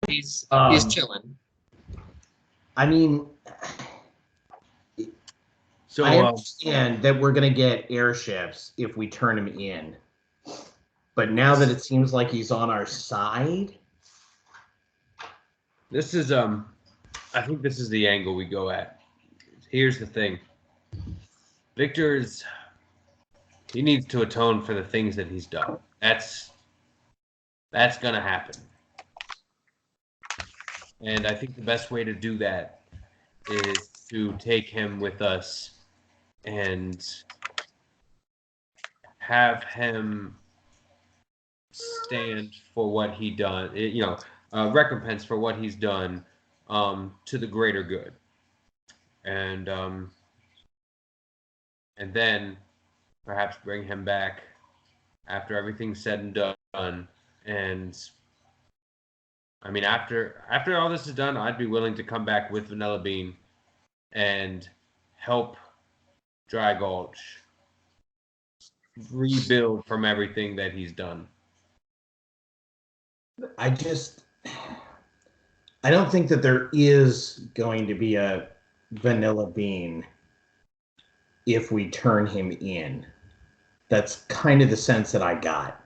He's chilling. I mean, So I understand that we're going to get airships if we turn him in. But now that it seems like he's on our side, this is I think this is the angle we go at. Here's the thing. He needs to atone for the things that he's done. That's gonna happen. And I think the best way to do that is to take him with us and have him stand for what he done, recompense for what he's done to the greater good. And then perhaps bring him back after everything's said and done. And I mean, after all this is done, I'd be willing to come back with Vanilla Bean and help Dry Gulch rebuild from everything that he's done. I don't think that there is going to be a Vanilla Bean if we turn him in. That's kind of the sense that I got.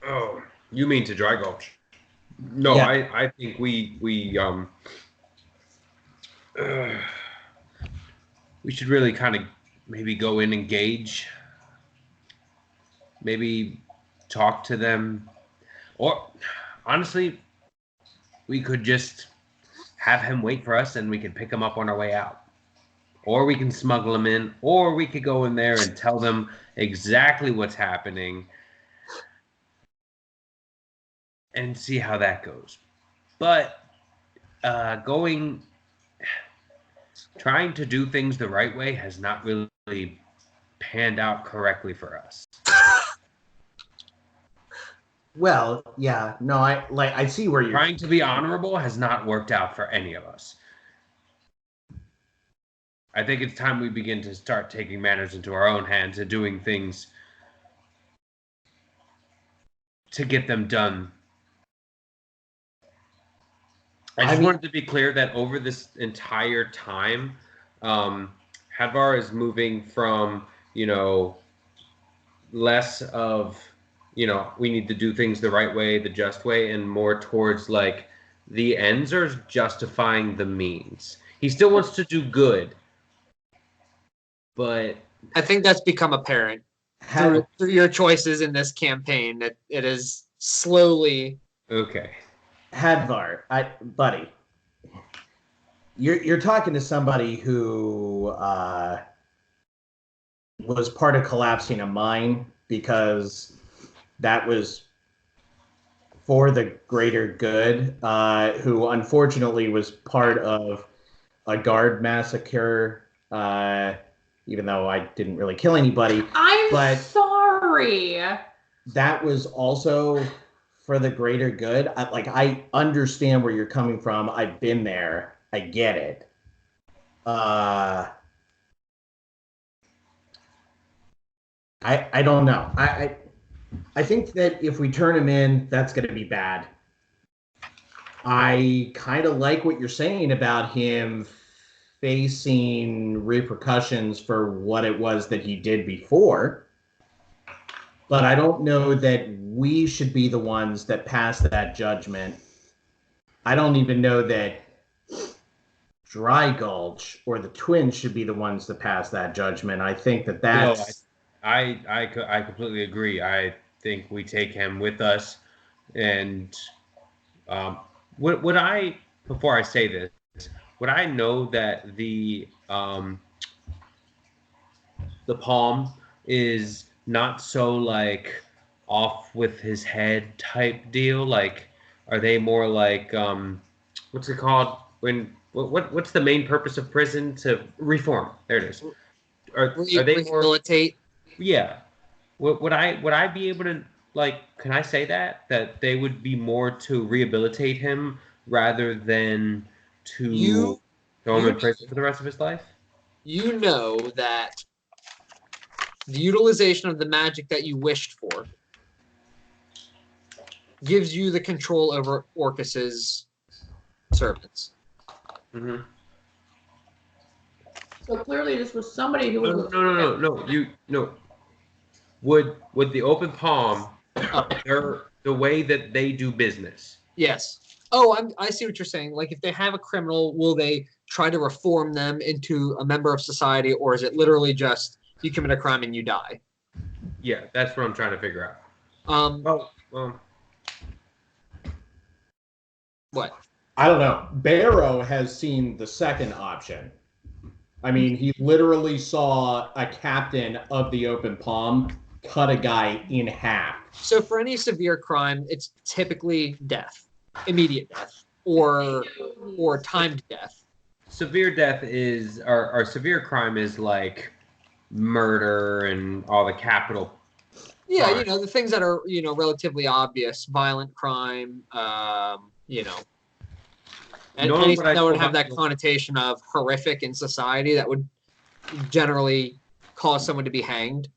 Oh, you mean to Dry Gulch? No, yeah. I think we should really kind of maybe go in and engage, maybe talk to them, or honestly, we could just have him wait for us and we could pick him up on our way out. Or we can smuggle him in, or we could go in there and tell them exactly what's happening and see how that goes. But trying to do things the right way has not really panned out correctly for us. Well, yeah, no, I see where you're trying to be honorable has not worked out for any of us. I think it's time we begin to start taking matters into our own hands and doing things to get them done. I just wanted to be clear that over this entire time, Hadvar is moving from, less of, we need to do things the right way, the just way, and more towards like the ends are justifying the means. He still wants to do good, but I think that's become apparent through your choices in this campaign that it is slowly. Okay. Hadvar, buddy, you're talking to somebody who was part of collapsing a mine because that was for the greater good, who unfortunately was part of a guard massacre, even though I didn't really kill anybody. I'm sorry. That was also for the greater good. I understand where you're coming from. I've been there. I get it. I don't know. I think that if we turn him in, that's going to be bad. I kind of like what you're saying about him facing repercussions for what it was that he did before. But I don't know that we should be the ones that pass that judgment. I don't even know that Dry Gulch or the twins should be the ones that pass that judgment. I think that that's... No, I completely agree. I think we take him with us. And before I say this, would I know that the palm is not so like off with his head type deal? Like, are they more like what's it called when what's the main purpose of prison? To reform. There it is. Are they rehabilitate? Yeah. Would I be able to, like, can I say that they would be more to rehabilitate him rather than to throw him in prison for the rest of his life? You know that the utilization of the magic that you wished for gives you the control over Orcus's servants. Mm-hmm. So clearly, this was somebody who was. No. Would the open palm, the way that they do business? Yes. Oh, I see what you're saying. Like, if they have a criminal, will they try to reform them into a member of society, or is it literally just you commit a crime and you die? Yeah, that's what I'm trying to figure out. What? I don't know. Barrow has seen the second option. I mean, he literally saw a captain of the open palm cut a guy in half. So for any severe crime, it's typically death, immediate death, or timed death. Severe death is, or severe crime is like murder and all the capital. Yeah, crime. the things that are relatively obvious, violent crime, and anything that would have that connotation of horrific in society that would generally cause someone to be hanged.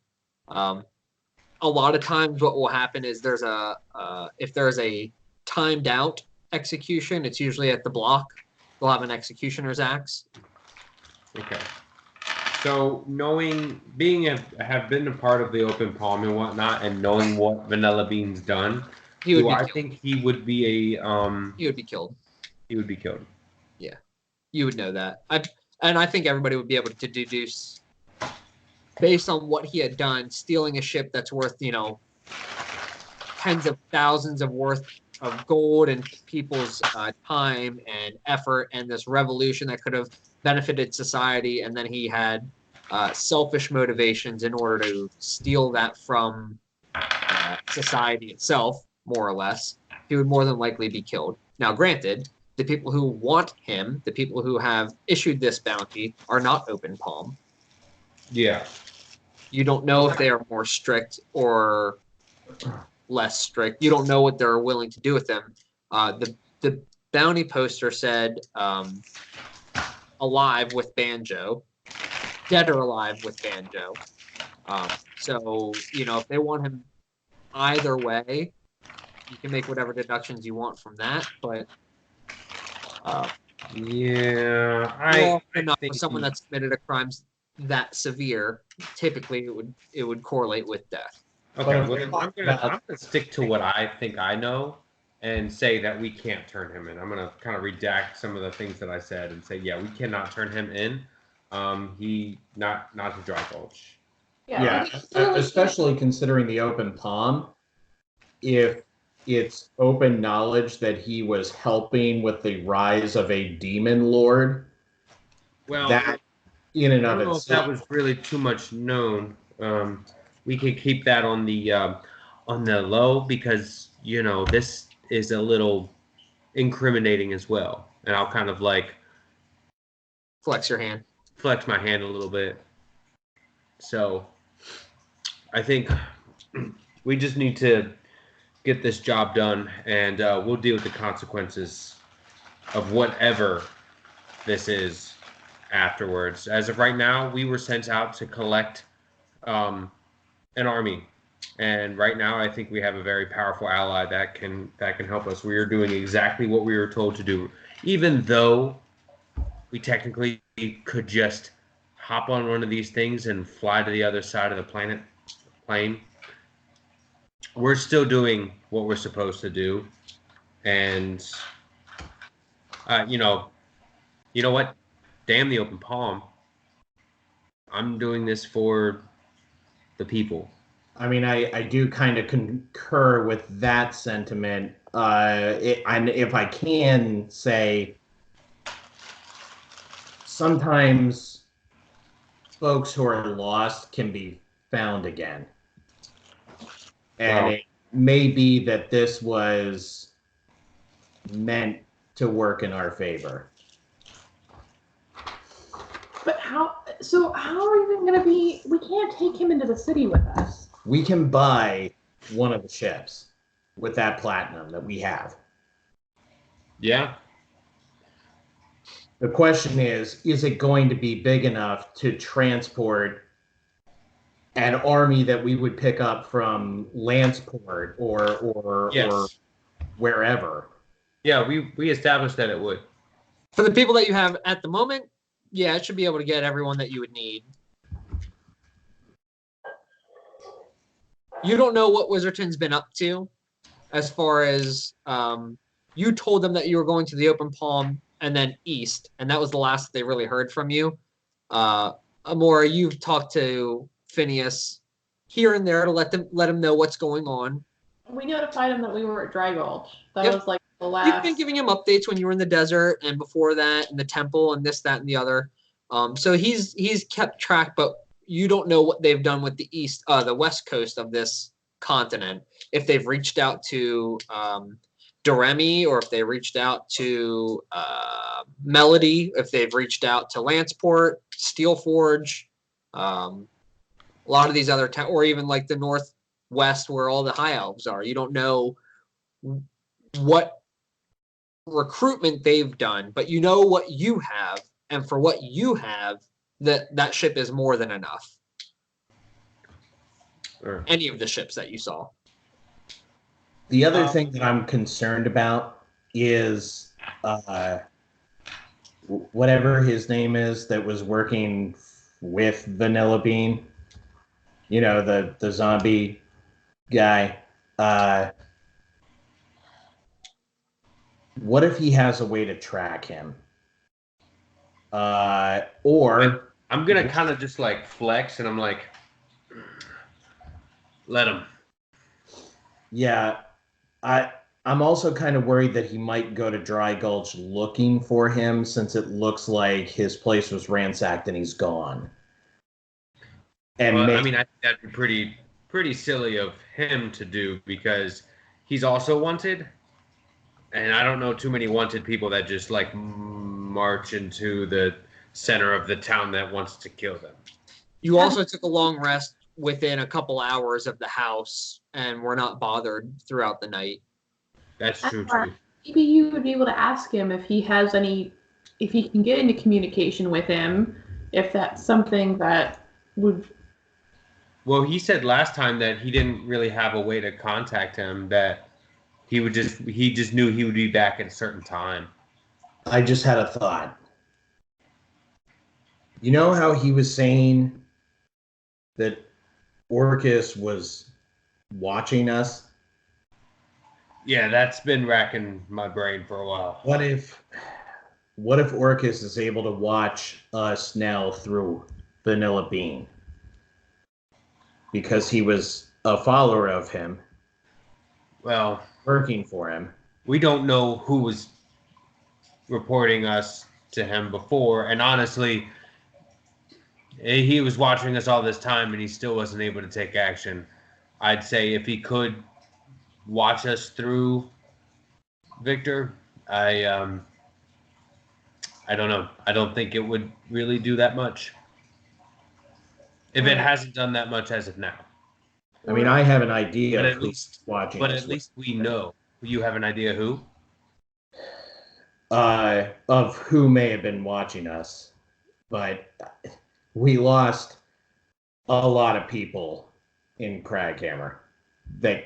A lot of times what will happen is if there's a timed out execution, it's usually at the block. They'll have an executioner's axe. Okay. So have been a part of the open palm and whatnot, and knowing what Vanilla Bean's done, I think he would be he would be killed. He would be killed. Yeah, you would know that. I think everybody would be able to deduce, based on what he had done, stealing a ship that's worth, tens of thousands of gold and people's time and effort, and this revolution that could have benefited society, and then he had selfish motivations in order to steal that from society itself, more or less. He would more than likely be killed. Now, granted, the people who want him, the people who have issued this bounty, are not open palm. Yeah. You don't know if they are more strict or less strict. You don't know what they're willing to do with them. The bounty poster said alive with Banjo, dead or alive with Banjo. So, if they want him either way, you can make whatever deductions you want from that. But I enough think for someone that's committed a crime that severe, typically it would correlate with death. Okay, I'm gonna stick to what I think I know and say that we can't turn him in. I'm gonna kind of redact some of the things that I said and say, yeah, we cannot turn him in. He not to dry gulch. Yeah, especially considering the open palm. If it's open knowledge that he was helping with the rise of a demon lord, well, that in and of itself, I don't know if that was really too much known. We could keep that on the low, because this is a little incriminating as well, and I'll kind of like flex my hand a little bit. So I think we just need to get this job done, and we'll deal with the consequences of whatever this is afterwards. As of right now, we were sent out to collect an army, and right now I think we have a very powerful ally that can help us. We are doing exactly what we were told to do, even though we technically could just hop on one of these things and fly to the other side of the plane. We're still doing what we're supposed to do, and you know what? Damn the open palm. I'm doing this for the people. I mean, I do kind of concur with that sentiment. And if I can say, sometimes folks who are lost can be found again. And it may be that this was meant to work in our favor. But how are we even going to be? We can't take him into the city with us. We can buy one of the ships with that platinum that we have. Yeah. The question is it going to be big enough to transport an army that we would pick up from Lanceport or wherever? Yeah, we established that it would. For the people that you have at the moment, yeah, it should be able to get everyone that you would need. You don't know what Wizardton's been up to as far as you told them that you were going to the Open Palm and then east, and that was the last that they really heard from you. Amora, you've talked to Phineas here and there to let him know what's going on. We notified him that we were at Dry Gulch. That Yep. was like the last. You've been giving him updates when you were in the desert and before that, in the temple and this, that, and the other. So he's kept track, but you don't know what they've done with the west coast of this continent. If they've reached out to Doremi, or if they reached out to Melody, if they've reached out to Lanceport, Steelforge, a lot of these other or even like the northwest where all the high elves are. You don't know what recruitment they've done, but you know what you have, and for what you have, that ship is more than enough. Sure. Any of the ships that you saw. The other thing that I'm concerned about is whatever his name is that was working with Vanilla Bean, the zombie guy. What if he has a way to track him? Or I'm gonna kind of just like flex, and I'm like, let him. Yeah, I'm also kind of worried that he might go to Dry Gulch looking for him, since it looks like his place was ransacked and he's gone. And I mean, I think that'd be pretty silly of him to do, because he's also wanted, and I don't know too many wanted people that just like march into the center of the town that wants to kill them. You also took a long rest within a couple hours of the house and were not bothered throughout the night. That's true too. Maybe you would be able to ask him if he can get into communication with him, if that's something that would. Well, he said last time that he didn't really have a way to contact him, that he just knew he would be back at a certain time. I just had a thought. You know how he was saying that Orcus was watching us? Yeah, that's been racking my brain for a while. What if Orcus is able to watch us now through Vanilla Bean? Because he was a follower of him. Well, working for him. We don't know who was reporting us to him before, and honestly, he was watching us all this time and he still wasn't able to take action. I'd say if he could watch us through Victor, I don't know. I don't think it would really do that much. If it hasn't done that much as of now. I mean, I have an idea But of at who's least watching. But at least we know. You have an idea who? Of who may have been watching us. But we lost a lot of people in Craghammer that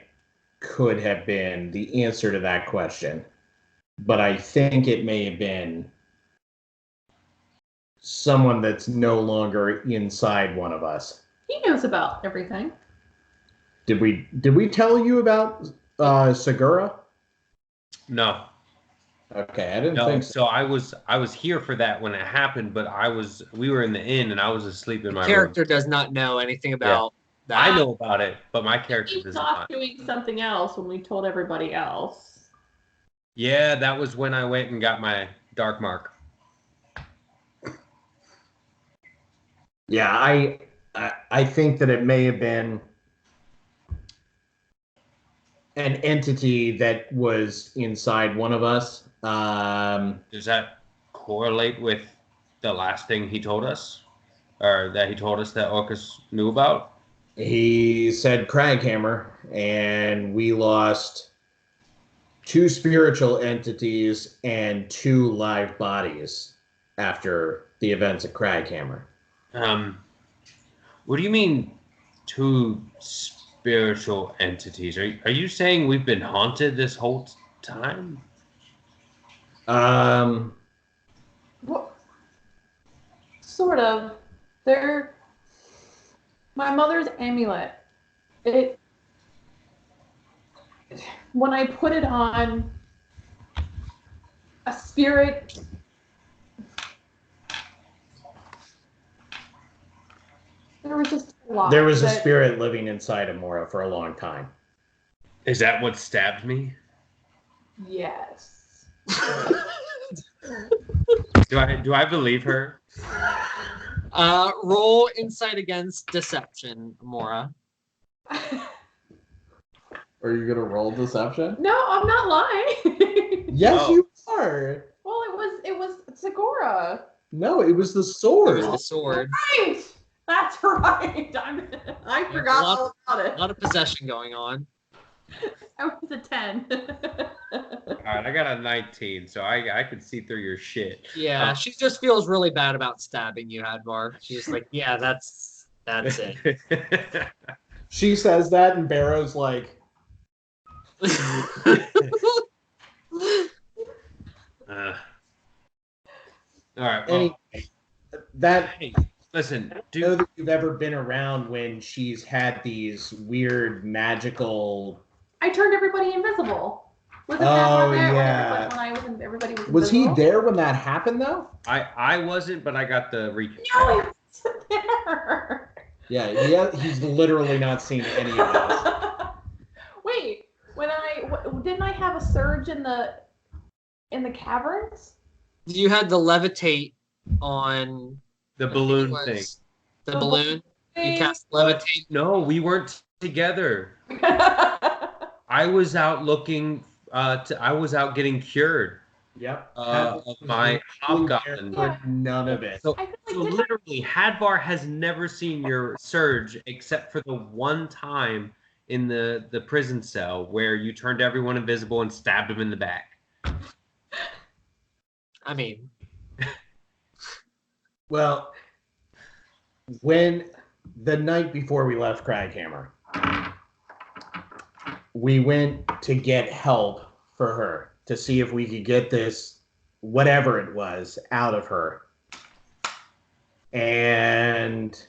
could have been the answer to that question. But I think it may have been someone that's no longer inside one of us. He knows about everything. Did we tell you about Segura? No. Okay, I didn't think so. So I was here for that when it happened, but we were in the inn and I was asleep in my room. Character does not know anything about that. I know about it, but my character He does was off not. doing something else when we told everybody else. Yeah, that was when I went and got my dark mark. Yeah, I think that it may have been an entity that was inside one of us. Does that correlate with the last thing he told us? Or that he told us that Orcus knew about? He said Craghammer, and we lost 2 spiritual entities and 2 live bodies after the events at Craghammer. What do you mean 2 spiritual entities? Are you saying we've been haunted this whole time? What? Sort of. They're my mother's amulet. It when I put it on, a spirit. There was just a lot. There was a spirit living inside of Mora for a long time. Is that what stabbed me? Yes. Do I believe her? Roll insight against deception, Mora. Are you gonna roll deception? No, I'm not lying. Yes, Oh. you are. Well, it was Segura. No, it was the It sword. was the sword. Right. That's right. I forgot all about A it. lot of possession going on. I was a 10. All right, I got a 19, so I could see through your shit. Yeah, she just feels really bad about stabbing you, Hadvar. She's like, yeah, that's it. She says that, and Barrow's like, All right. Well, anyway, that hey, listen, I know dude. that you've ever been around when she's had these weird magical. I turned everybody invisible. Was it Oh, that one there? yeah. When I was in, everybody was Was he invisible? there when that happened, though? I wasn't, but I got the recap. No, he wasn't there. Yeah, he's literally not seen any of this. Wait, didn't I have a surge in the caverns? You had the levitate on The I think it balloon was thing. The The balloon. You cast levitate. No, we weren't together. I was out looking. I was out getting cured Yep. of my hobgoblin. Yeah. None of it. So, I feel like so literally, Hadvar has never seen your surge except for the one time in the prison cell where you turned everyone invisible and stabbed him in the back. I mean, Well, when the night before we left Craghammer, we went to get help for her to see if we could get this, whatever it was, out of her. And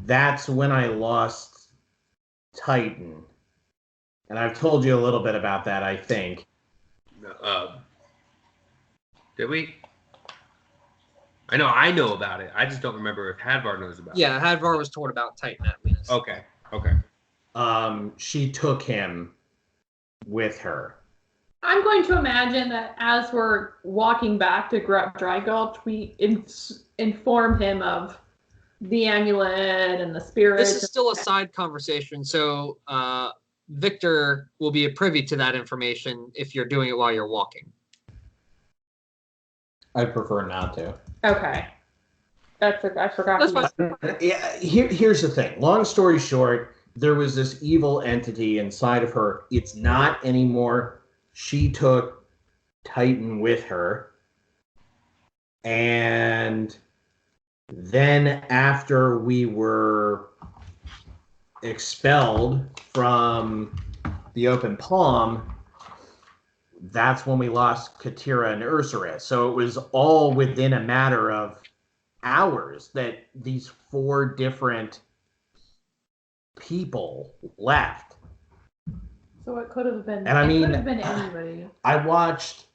that's when I lost Titan. And I've told you a little bit about that, I think. Did we? I know about it. I just don't remember if Hadvar knows about it. yeah, Hadvar was told about Titan at least. Okay. She took him with her. I'm going to imagine that as we're walking back to Dry Gulch, we inform him of the amulet and the spirit. This is still a side conversation, so Victor will be privy to that information if you're doing it while you're walking. I prefer not to. Okay. I forgot. That's fine. Yeah, here's the thing. Long story short, there was this evil entity inside of her. It's not anymore. She took Titan with her. And then after we were expelled from the Open Palm, that's when we lost Katira and Ursura. So it was all within a matter of hours that these 4 different people left. So it could have been. And I mean, it could have been anybody. I watched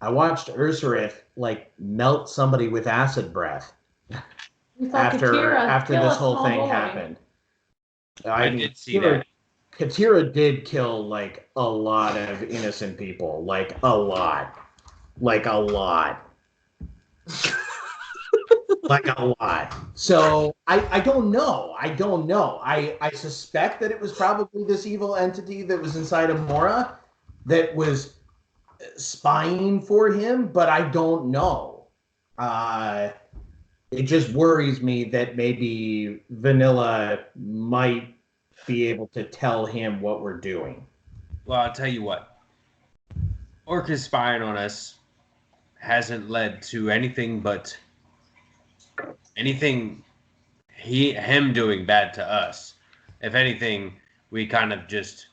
Ursura like melt somebody with acid breath We saw after Katira kill this a whole small thing boy. happened. I did see that. Katira did kill like a lot of innocent people, like a lot. Like a lot. So I don't know. I suspect that it was probably this evil entity that was inside of Mora that was spying for him, but I don't know. It just worries me that maybe Vanilla might be able to tell him what we're doing. Well, I'll tell you what. Orca's spying on us hasn't led to anything but him doing bad to us. If anything, we kind of just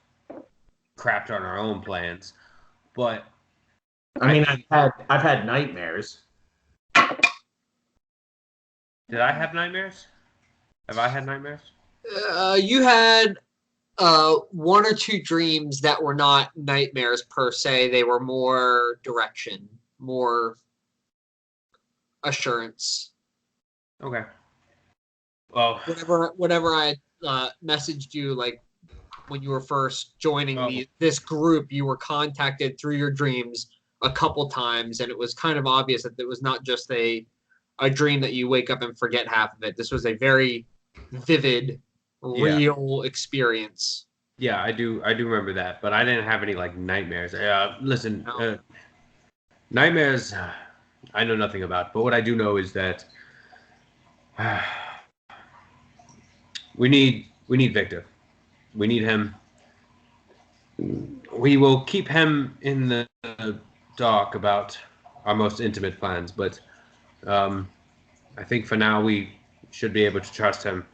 crapped on our own plans. But I mean, I've had nightmares. Did I have nightmares? Have I had nightmares? You had one or two dreams that were not nightmares per se. They were more direction, more assurance. Okay. Well, Whenever I messaged you, like when you were first joining Oh. this group, you were contacted through your dreams a couple times, and it was kind of obvious that it was not just a dream that you wake up and forget half of it. This was a very vivid, real experience. yeah, I do remember that, but I didn't have any like nightmares. Listen, No. nightmares, I know nothing about, but what I do know is that we need Victor. We need him. We will keep him in the dark about our most intimate plans, but I think for now we should be able to trust him.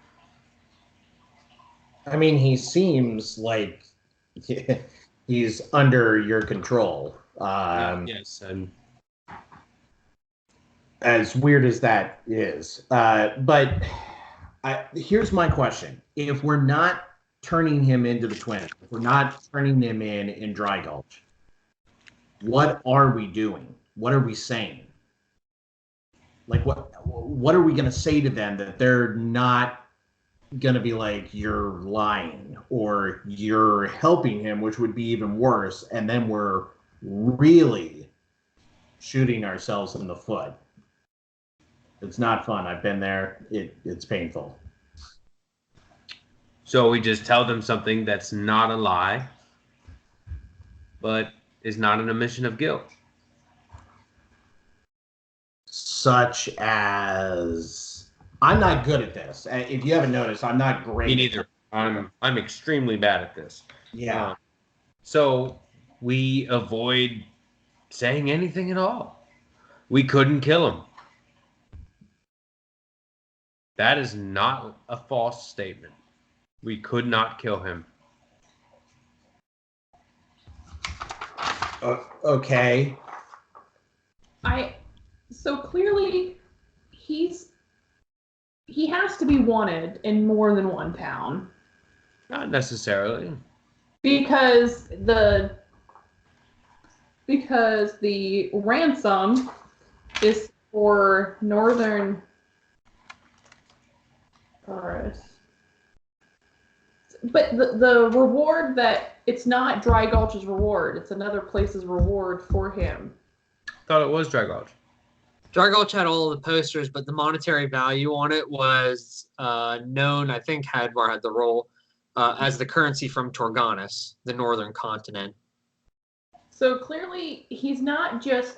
I mean, he seems like he's under your control. Yes, and As weird as that is. But here's my question. If we're not turning him into the twin, if we're not turning him in Dry Gulch, what are we doing? What are we saying? Like, what are we going to say to them that they're not going to be like, you're lying or you're helping him, which would be even worse. And then we're really shooting ourselves in the foot. It's not fun. I've been there. It's painful. so we just tell them something that's not a lie, but is not an admission of guilt. Such as, I'm not good at this. If you haven't noticed, I'm not great. Me neither. I'm extremely bad at this. Yeah. So we avoid saying anything at all. We couldn't kill him. That is not a false statement. We could not kill him. Okay. So clearly he has to be wanted in more than one town Not necessarily. because the ransom is for Northern Forest. But the reward that it's not Dry Gulch's reward, it's another place's reward for him. Thought it was Dry Gulch. Dry Gulch had all of the posters, but the monetary value on it was known, I think Hadvar had the role, as the currency from Torganis, the northern continent. So clearly he's not just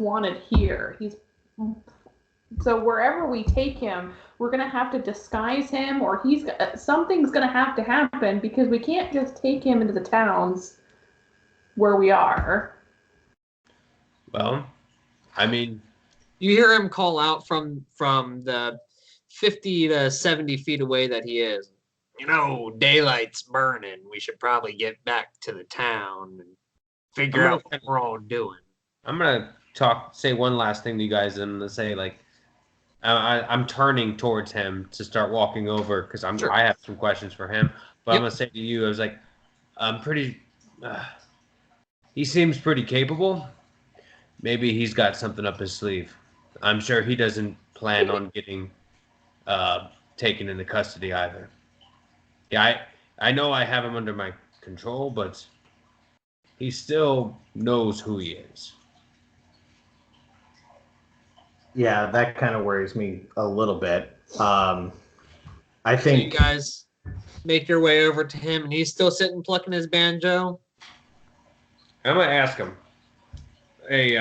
wanted here. So wherever we take him, we're gonna have to disguise him, or something's gonna have to happen because we can't just take him into the towns where we are. Well, I mean, You hear him call out from the 50 to 70 feet away that he is. You know, daylight's burning. We should probably get back to the town and figure out what we're all doing. I'm gonna say one last thing to you guys, and say like, I'm turning towards him to start walking over because Sure. I have some questions for him. But Yep. I'm gonna say to you, I was like, he seems pretty capable. Maybe he's got something up his sleeve. I'm sure he doesn't plan on getting taken into custody either. Yeah, I know I have him under my control, but he still knows who he is. Yeah, that kind of worries me a little bit. I So you think guys make your way over to him, and he's still sitting plucking his banjo. I'm gonna ask him. Hey,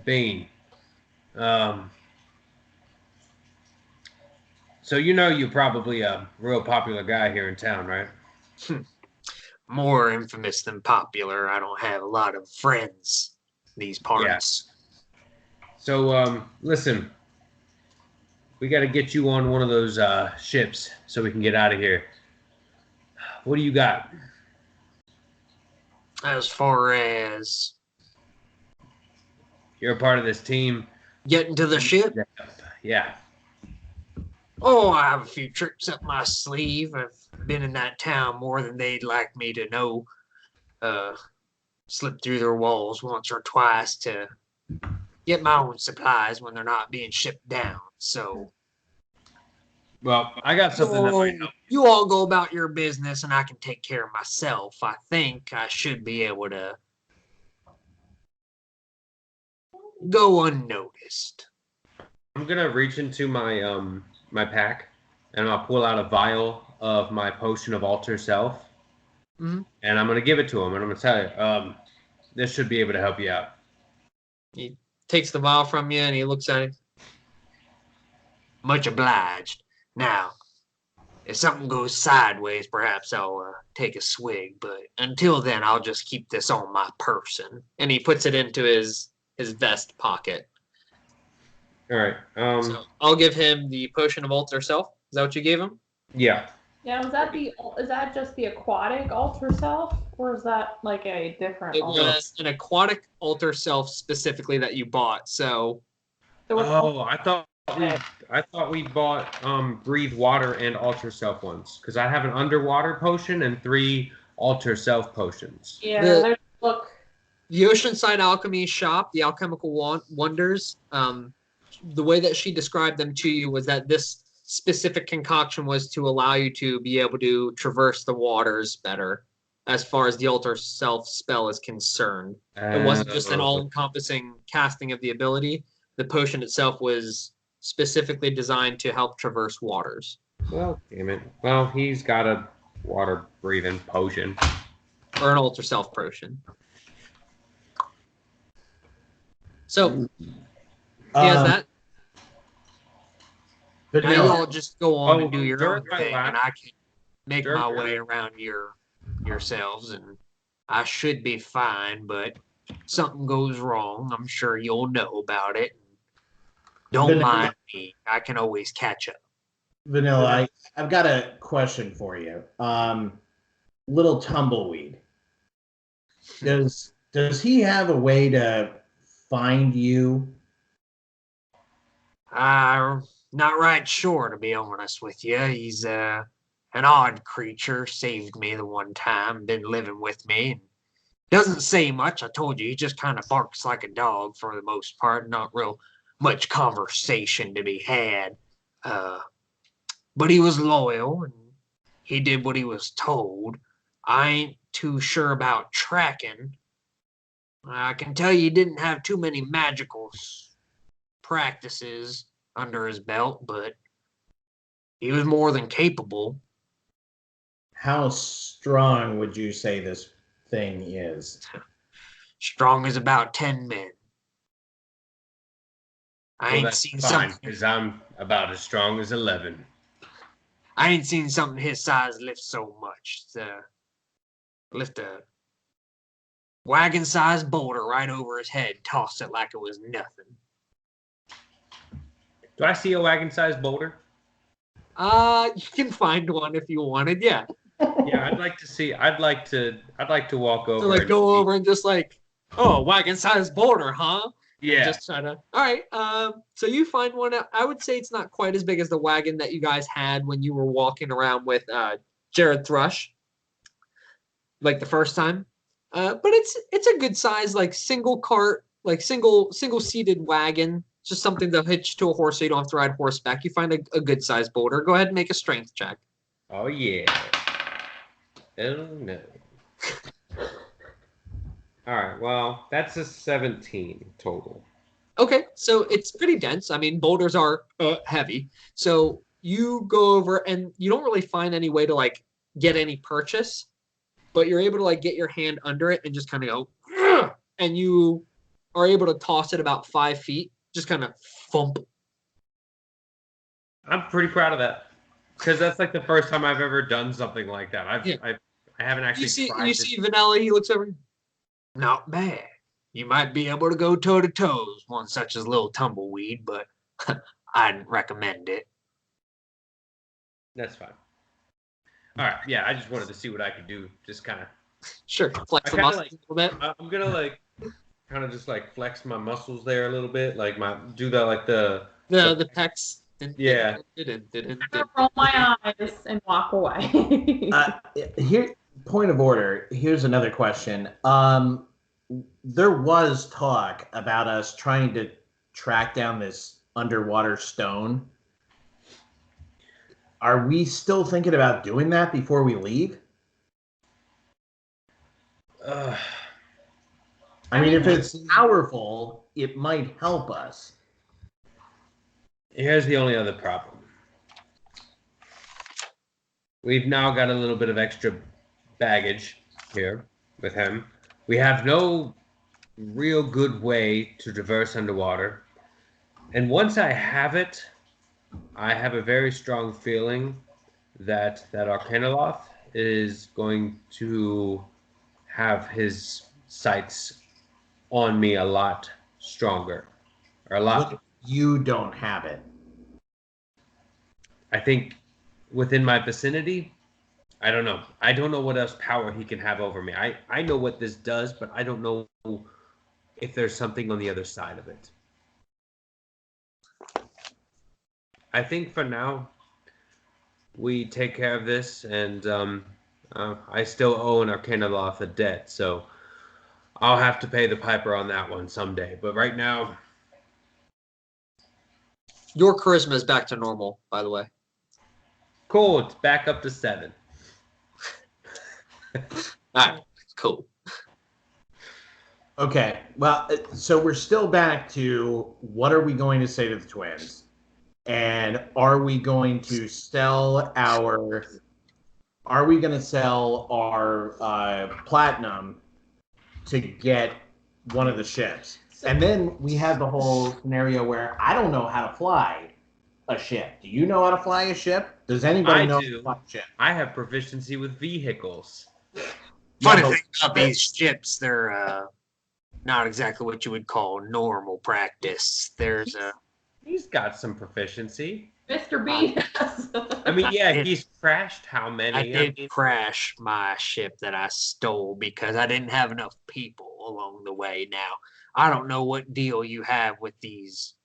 Bean. So you know you're probably a real popular guy here in town, right? More infamous than popular. I don't have a lot of friends in these parts. So listen, we got to get you on one of those ships so we can get out of here. What do you got? As far as You're a part of this team. getting to the ship, Yeah. oh, I have a few tricks up my sleeve. I've been in that town more than they'd like me to know. Slipped through their walls once or twice to get my own supplies when they're not being shipped down. So, Well, I got something that might help. you all go about your business and I can take care of myself. I think I should be able to go unnoticed. I'm gonna reach into my my pack, and I'll pull out a vial of my potion of alter self, Mhm. and I'm gonna give it to him, and I'm gonna tell you, this should be able to help you out. He takes the vial from you and he looks at it. Much obliged. Now, if something goes sideways, perhaps I'll take a swig. But until then, I'll just keep this on my person. And he puts it into his vest pocket. All right. So I'll give him the potion of alter self. Is that what you gave him? Yeah. Yeah, is that just the aquatic alter self, or is that like a different? It alter? was an aquatic alter self specifically that you bought. So There was Oh, I thought we bought breathe water and alter self ones because I have an underwater potion and 3 alter self potions. yeah. The There's Oceanside Alchemy shop, the Alchemical Wonders, the way that she described them to you was that this specific concoction was to allow you to be able to traverse the waters better as far as the alter self spell is concerned. It wasn't just an all-encompassing casting of the ability. The potion itself was specifically designed to help traverse waters. Well, damn it. Well, he's got a water breathing potion. Or an alter self potion. So he has that. But Now you no, all just go on and do your own during my thing, and I can make during my my- way around yourselves, and I should be fine. But something goes wrong, I'm sure you'll know about it. Don't Vanilla. mind me; I can always catch up. Vanilla, I've got a question for you. Little tumbleweed. Does he have a way to find you? I'm not right sure, to be honest with you. He's an odd creature. Saved me the one time. Been living with me. And doesn't say much. I told you, he just kind of barks like a dog for the most part. Not real much conversation to be had. But he was loyal and he did what he was told. I ain't too sure about tracking. I can tell you he didn't have too many magical practices under his belt, but he was more than capable. How strong would you say this thing is? Strong as about 10 men. I ain't that's seen fine something. because I'm about as strong as 11. I ain't seen something his size lift so much. Lift a wagon-sized boulder right over his head, toss it like it was nothing. Do I see a wagon-sized boulder? You can find one if you wanted, yeah. Yeah, I'd like to see. I'd like to walk over. So like and go see. over and just like, oh, wagon-sized boulder, huh? Yeah. Just try to. All right. So you find one. I would say it's not quite as big as the wagon that you guys had when you were walking around with Jared Thrush, like the first time. But it's a good size, like single cart, like single seated wagon. Just something to hitch to a horse so you don't have to ride horseback. You find a good sized boulder. Go ahead and make a strength check. Oh yeah. Oh no. All right. Well, that's a 17 total. Okay, so it's pretty dense. I mean, boulders are heavy. So you go over and you don't really find any way to like get any purchase, but you're able to like get your hand under it and just kind of go, "Ugh!" And you are able to toss it about 5 feet, just kind of thump. I'm pretty proud of that because that's like the first time I've ever done something like that. I haven't actually. You see Vanilla. He looks over. Not bad. You might be able to go toe to toes one such as little tumbleweed, but I didn't recommend it. That's fine. All right. Yeah, I just wanted to see what I could do. Just kind of Sure, flex I the kind of muscles like. a little bit. I'm gonna like kind of just like flex my muscles there a little bit, like do that like the The pecs. Yeah. I'm gonna roll my eyes and walk away. Here, point of order. Here's another question. There was talk about us trying to track down this underwater stone. Are we still thinking about doing that before we leave? I mean, if it's powerful, it might help us. Here's the only other problem. We've now got a little bit of extra baggage here with him. We have no real good way to traverse underwater. And once I have it, I have a very strong feeling that Arcanoloth is going to have his sights on me a lot stronger. Or a lot. What if you don't have it? I think within my vicinity, I don't know. I don't know what else power he can have over me. I know what this does, but I don't know if there's something on the other side of it. I think for now, we take care of this, and I still owe an Arcanoloth a debt, so I'll have to pay the piper on that one someday. But right now... Your charisma is back to normal, by the way. Cool, it's back up to 7. All right, cool. Okay, well, so we're still back to what are we going to say to the twins? And are we going to sell our platinum to get one of the ships? And then we have the whole scenario where I don't know how to fly a ship. Do you know how to fly a ship? Does anybody know how to fly a ship? I have proficiency with vehicles. Funny thing about these ships, they're not exactly what you would call normal practice. There's a... He's got some proficiency. Mr. B has. I mean, yeah, he's crashed how many? I did crash my ship that I stole because I didn't have enough people along the way. Now, I don't know what deal you have with these.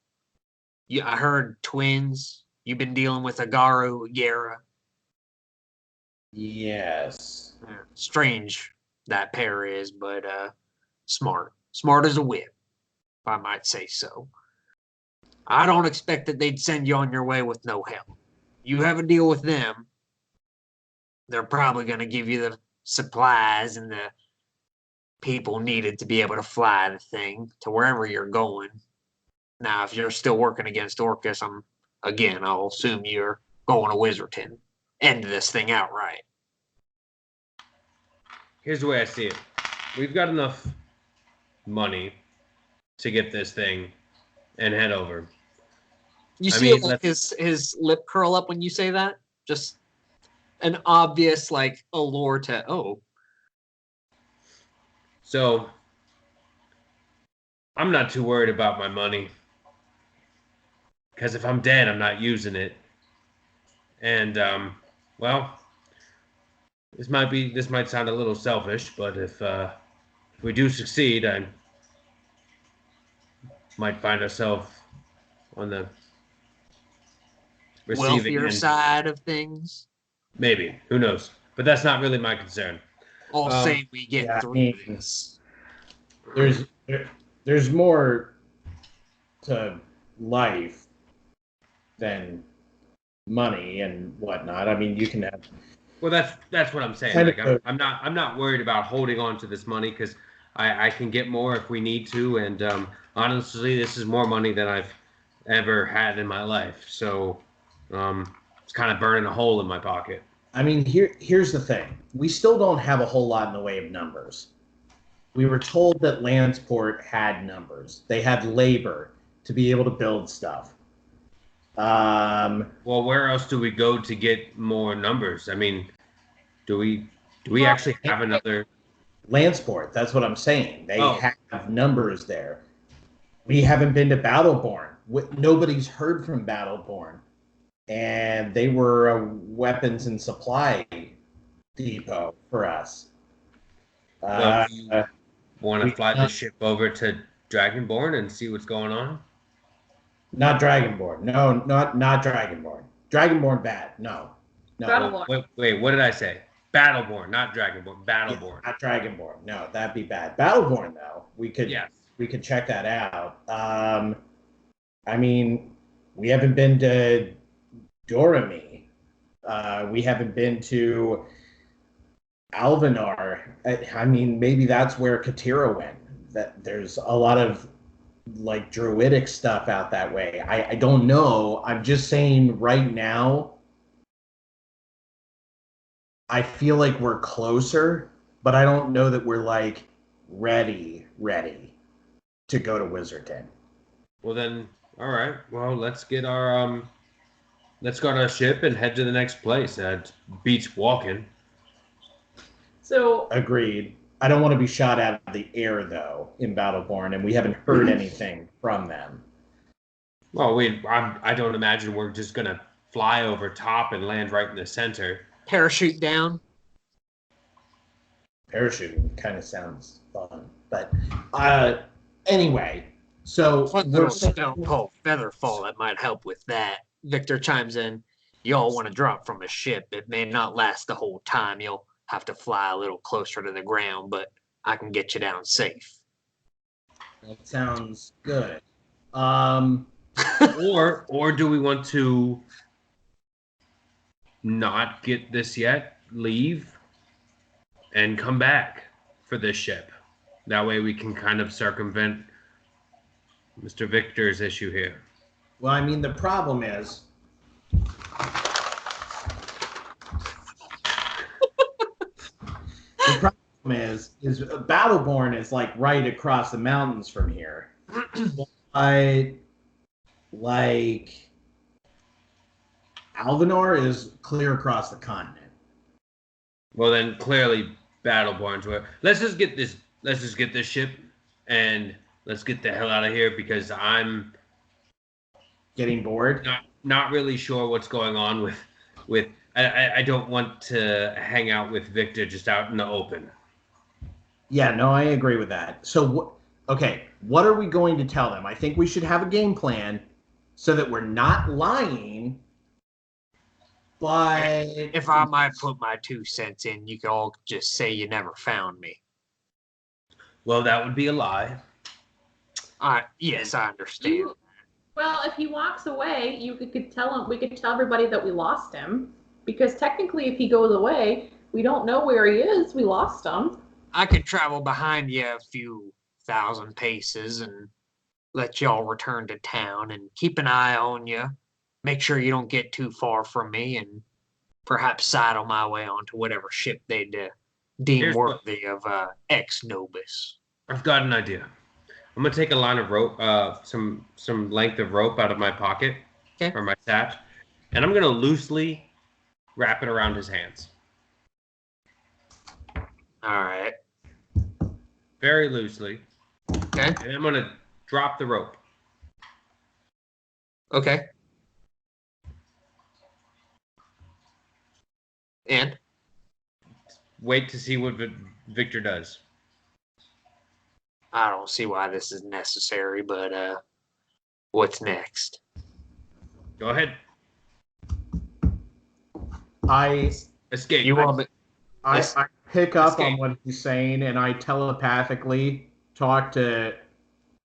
I heard twins. You've been dealing with Agaru, Yara. Yes. Strange that pair is, but smart. Smart as a whip, if I might say so. I don't expect that they'd send you on your way with no help. You have a deal with them, they're probably going to give you the supplies and the people needed to be able to fly the thing to wherever you're going. Now, if you're still working against Orcus, I'll assume you're going to Wizardton. End this thing outright. Here's the way I see it. We've got enough money to get this thing and head over. You see it like his lip curl up when you say that? Just an obvious like allure to So I'm not too worried about my money. Because if I'm dead, I'm not using it. And well, this might sound a little selfish, but if we do succeed, I might find ourselves on the receiving wealthier end. side of things. Maybe, who knows? But that's not really my concern. I'll say we get through this. There's more to life than money and whatnot. I mean, you can have. Well, that's what I'm saying. Like, I'm not worried about holding on to this money because I can get more if we need to. And honestly, this is more money than I've ever had in my life. So it's kind of burning a hole in my pocket. I mean, here's the thing. We still don't have a whole lot in the way of numbers. We were told that Landsport had numbers. They had labor to be able to build stuff. Well, where else do we go to get more numbers? I mean, do we actually have another Landsport? That's what I'm saying. They have numbers there. We haven't been to Battleborn. Nobody's heard from Battleborn, and they were a weapons and supply depot for us. Well, do you want to we- fly the ship over to Dragonborn and see what's going on? Not Dragonborn. No, not Dragonborn. Dragonborn bad. No. Battleborn. Wait, what did I say? Battleborn, not Dragonborn. Yeah, Battleborn. not Dragonborn. No, that'd be bad. Battleborn though, we could Yes. check that out. I mean, we haven't been to Dorami. We haven't been to Alvenar. I mean, maybe that's where Katira went. That there's a lot of like druidic stuff out that way. I don't know. I'm just saying right now, I feel like we're closer, but I don't know that we're like ready to go to Wizardton. Well then, all right. Well, let's get our ship and head to the next place. Beats walking. So Agreed. I don't want to be shot out of the air though in Battleborn, and we haven't heard anything from them. Well, I don't imagine we're just gonna fly over top and land right in the center. Parachute down. Parachuting kind of sounds fun, but anyway. So One little stone called Featherfall that might help with that. Victor chimes in. Y'all want to drop from a ship. It may not last the whole time. You'll have to fly a little closer to the ground, but I can get you down safe. that sounds good. Or do we want to not get this yet, leave, and come back for this ship? That way we can kind of circumvent Mr. Victor's issue here. Well, I mean, the problem is. The problem is Battleborn is like right across the mountains from here. I like Alvenar is clear across the continent. Well, then clearly Battleborn's where. Let's just get this ship, and let's get the hell out of here because I'm Getting bored. not really sure what's going on with. I don't want to hang out with Victor just out in the open. Yeah, no, I agree with that. So, okay, what are we going to tell them? I think we should have a game plan so that we're not lying. But If I might put my 2 cents in, you could all just say you never found me. Well, that would be a lie. Yes, I understand. well, if he walks away, you could tell him. We could tell everybody that we lost him, because technically, if he goes away, we don't know where he is. We lost him. I could travel behind you a few thousand paces and let y'all return to town and keep an eye on you. Make sure you don't get too far from me and perhaps sidle my way onto whatever ship they'd deem Here's worthy of ex-Nobis. I've got an idea. I'm gonna take a line of rope, some length of rope out of my pocket or my satch, and I'm gonna loosely wrap it around his hands. All right. Very loosely. Okay. And I'm gonna drop the rope. Okay. And? Wait to see what Victor does. I don't see why this is necessary, but what's next? Go ahead. I Escape. You want me? I pick up on Escape. what he's saying, and I telepathically talk to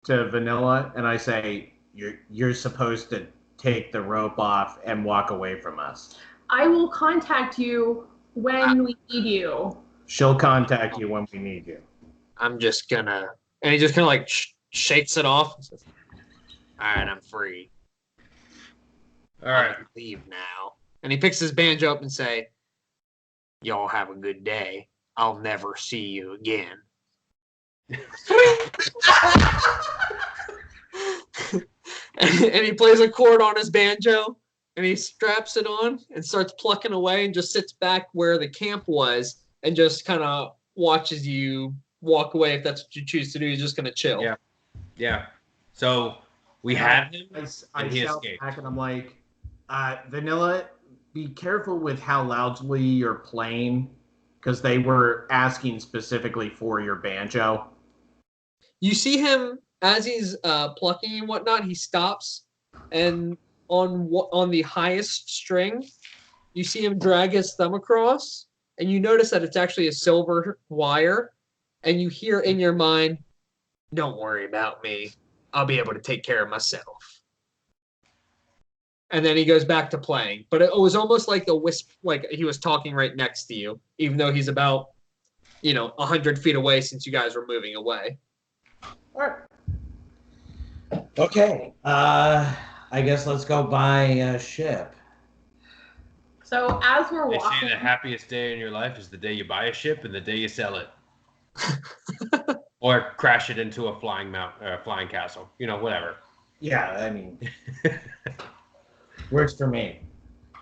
Vanilla, and I say, "You're supposed to take the rope off and walk away from us. I will contact you when we need you. She'll contact you when we need you." I'm just gonna, and he just kind of like shakes it off. And says, all right, I'm free. All right. I can leave now. And he picks his banjo up and say, y'all have a good day. I'll never see you again. And he plays a chord on his banjo and he straps it on and starts plucking away and just sits back where the camp was and just kind of watches you walk away. If that's what you choose to do, he's just going to chill. Yeah. Yeah. So we had him, I and he shout escaped. back, and I'm like, Vanilla, be careful with how loudly you're playing. Because they were asking specifically for your banjo. You see him as he's plucking and whatnot. He stops, and on the highest string, you see him drag his thumb across, and you notice that it's actually a silver wire, and you hear in your mind, "Don't worry about me. I'll be able to take care of myself." And then he goes back to playing. But it was almost like the wisp, like he was talking right next to you, even though he's about, 100 feet away since you guys were moving away. All right. Okay. I guess let's go buy a ship. So as we're They walking, say the happiest day in your life is the day you buy a ship and the day you sell it. Or crash it into a flying castle. Whatever. Yeah, I mean, works for me.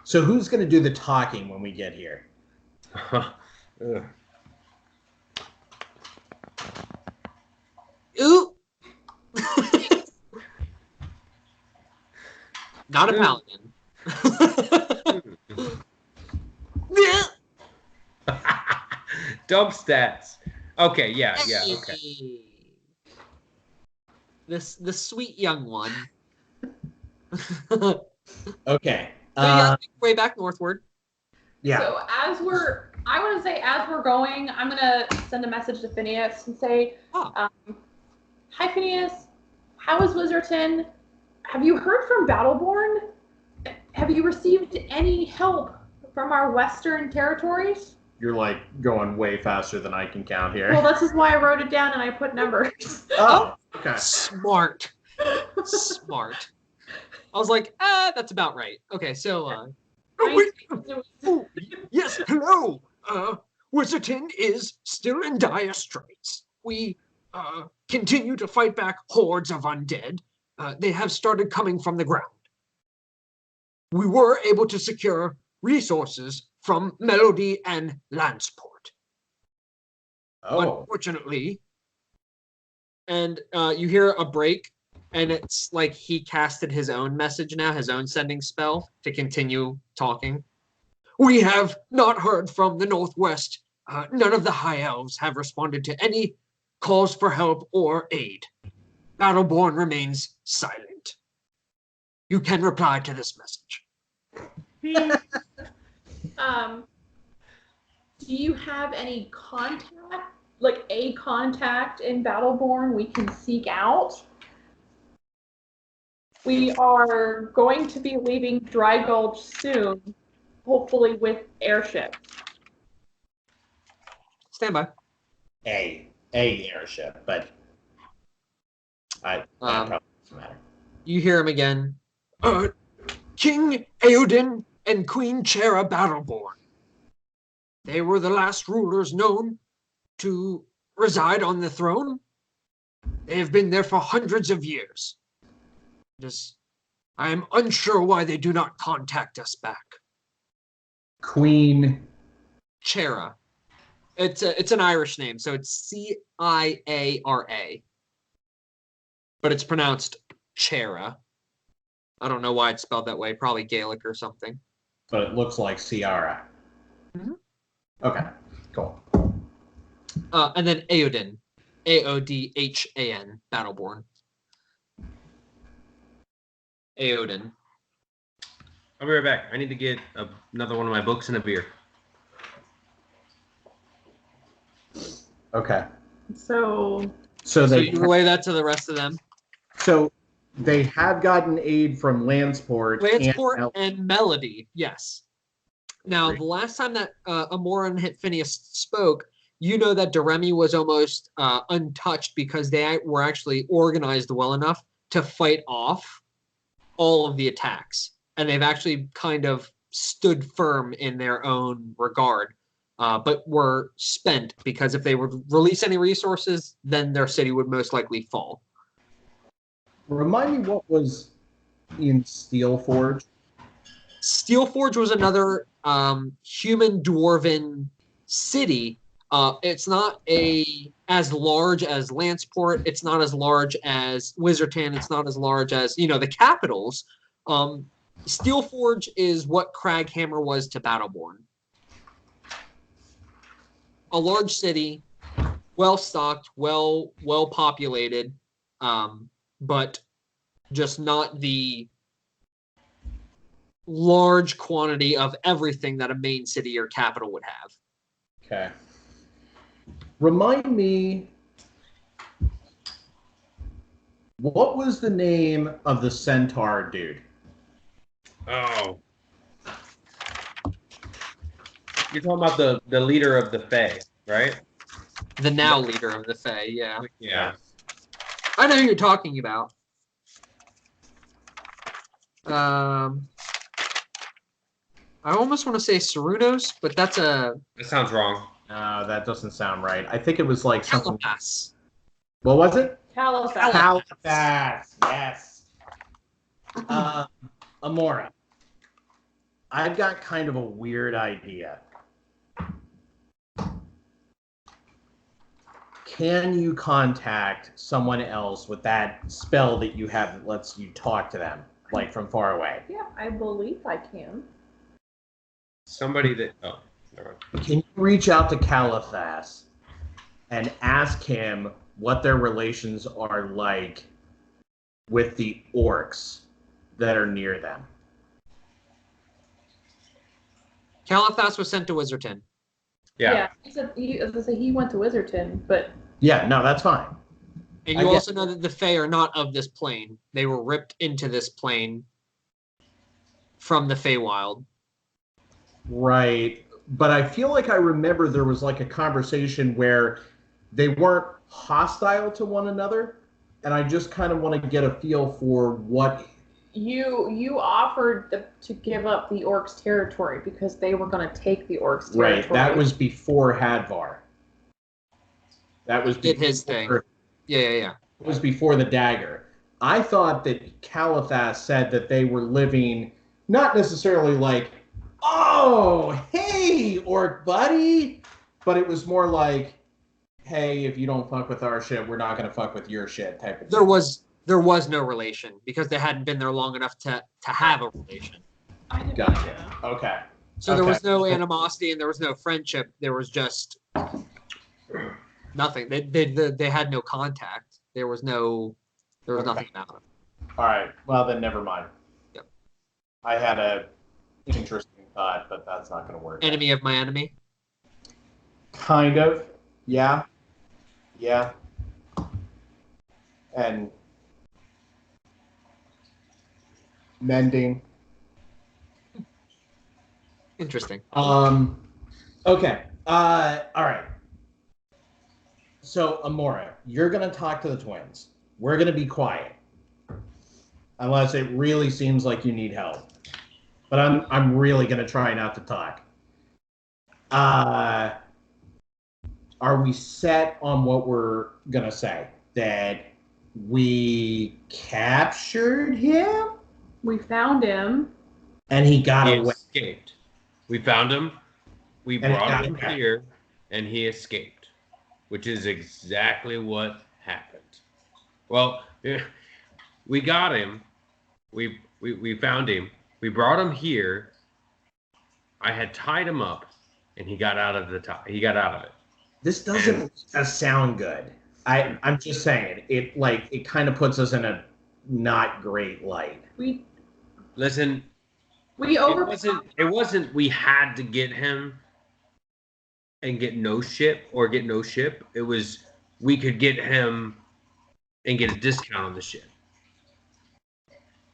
So who's going to do the talking when we get here? Ooh. Not a paladin. Dump stats. Okay, yeah, okay. The sweet young one. Okay. So you guys make your way back northward. Yeah. So as we're going, I'm gonna send a message to Phineas and say, "Hi Phineas, how is Wizardton? Have you heard from Battleborn? Have you received any help from our western territories?" You're like going way faster than I can count here. Well, this is why I wrote it down and I put numbers. Oh, okay. Smart. Smart. I was like, that's about right. Okay, so yes, hello. Wizardton is still in dire straits. We continue to fight back hordes of undead. They have started coming from the ground. We were able to secure resources from Melody and Lanceport. Oh. Unfortunately, and you hear a break, and it's like he casted his own message now, his own sending spell to continue talking. We have not heard from the Northwest. None of the High Elves have responded to any calls for help or aid. Battleborn remains silent. You can reply to this message. Do you have any contact, like a contact in Battleborn we can seek out? We are going to be leaving Dry Gulch soon, hopefully with airships. Stand by. A airship, but that probably doesn't matter. You hear him again. King Eodin and Queen Chera Battleborn. They were the last rulers known to reside on the throne. They have been there for hundreds of years. I am unsure why they do not contact us back. Queen Chera. It's an Irish name, so it's Ciara. But it's pronounced Chera. I don't know why it's spelled that way. Probably Gaelic or something. But it looks like Ciara. Mm-hmm. Okay, cool. And then Eodin. Aodhan. Battleborn. Eodin. I'll be right back. I need to get another one of my books and a beer. Okay. So you relay that to the rest of them. So they have gotten aid from Lanceport and Melody, yes. Now, the last time that Amora and Phineas spoke, you know that Doremi was almost untouched because they were actually organized well enough to fight off all of the attacks. And they've actually kind of stood firm in their own regard, but were spent because if they would release any resources, then their city would most likely fall. Remind me what was in Steelforge? Steelforge was another human dwarven city. It's not as large as Lanceport. It's not as large as Wizardton. It's not as large as the capitals. Steelforge is what Craghammer was to Battleborn. a large city, well stocked, well populated, but just not the large quantity of everything that a main city or capital would have. Okay. Remind me, what was the name of the centaur dude? Oh. You're talking about the leader of the Fae, right? The now leader of the Fae, yeah. Yeah. I know who you're talking about. I almost want to say Cerunos, but that's a That sounds wrong. No, that doesn't sound right. I think it was like something. Calapass. What was it? Caliphate. Calapass. Yes. Amora. I've got kind of a weird idea. Can you contact someone else with that spell that you have that lets you talk to them, like from far away? Yeah, I believe I can. Somebody that. Oh, never mind. Can you reach out to Caliphas and ask him what their relations are like with the orcs that are near them? Calathas was sent to Wizardton. Yeah. He said he went to Wizardton, but Yeah, no, that's fine. And I you get- also know that the Fae are not of this plane. They were ripped into this plane from the Feywild. Right. But I feel like I remember there was like a conversation where they weren't hostile to one another. And I just kind of want to get a feel for what. you offered to give up the orcs' territory because they were going to take the orcs' territory. Right. That was before Hadvar. That was Did his thing. Yeah. It was before the dagger. I thought that Caliphas said that they were living not necessarily like, oh, hey, orc buddy, but it was more like, hey, if you don't fuck with our shit, we're not going to fuck with your shit type of There thing. was no relation because they hadn't been there long enough to have a relation. Gotcha. Okay. So there Okay. was no animosity and there was no friendship. There was just nothing. They had no contact. There was nothing about it. All right. Well, then never mind. Yep. I had a interesting thought, but that's not going to work. Enemy of my enemy. Kind of. Yeah. Yeah. And mending. Interesting. Okay. All right. So, Amora, you're going to talk to the twins. We're going to be quiet. Unless it really seems like you need help. But I'm really going to try not to talk. Are we set on what we're going to say? That we captured him? We found him. And he got He away. escaped. We found him. We And he brought got him away. here, and he escaped, which is exactly what happened. Well, we got him. We found him. We brought him here. I had tied him up, and he got out of the tie. He got out of it. This doesn't sound good. I'm just saying it kind of puts us in a not great light. Listen, We it wasn't we had to get him and get no ship. It was we could get him and get a discount on the ship.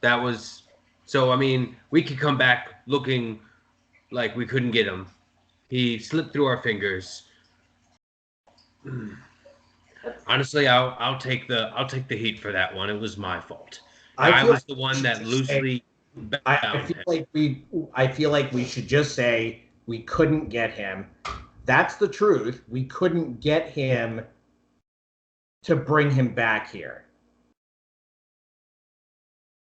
That was so. I mean, we could come back looking like we couldn't get him. He slipped through our fingers. Honestly, I'll take the heat for that one. It was my fault. I feel was the one that loosely I bound feel him. I feel like we should just say we couldn't get him. That's the truth. We couldn't get him to bring him back here.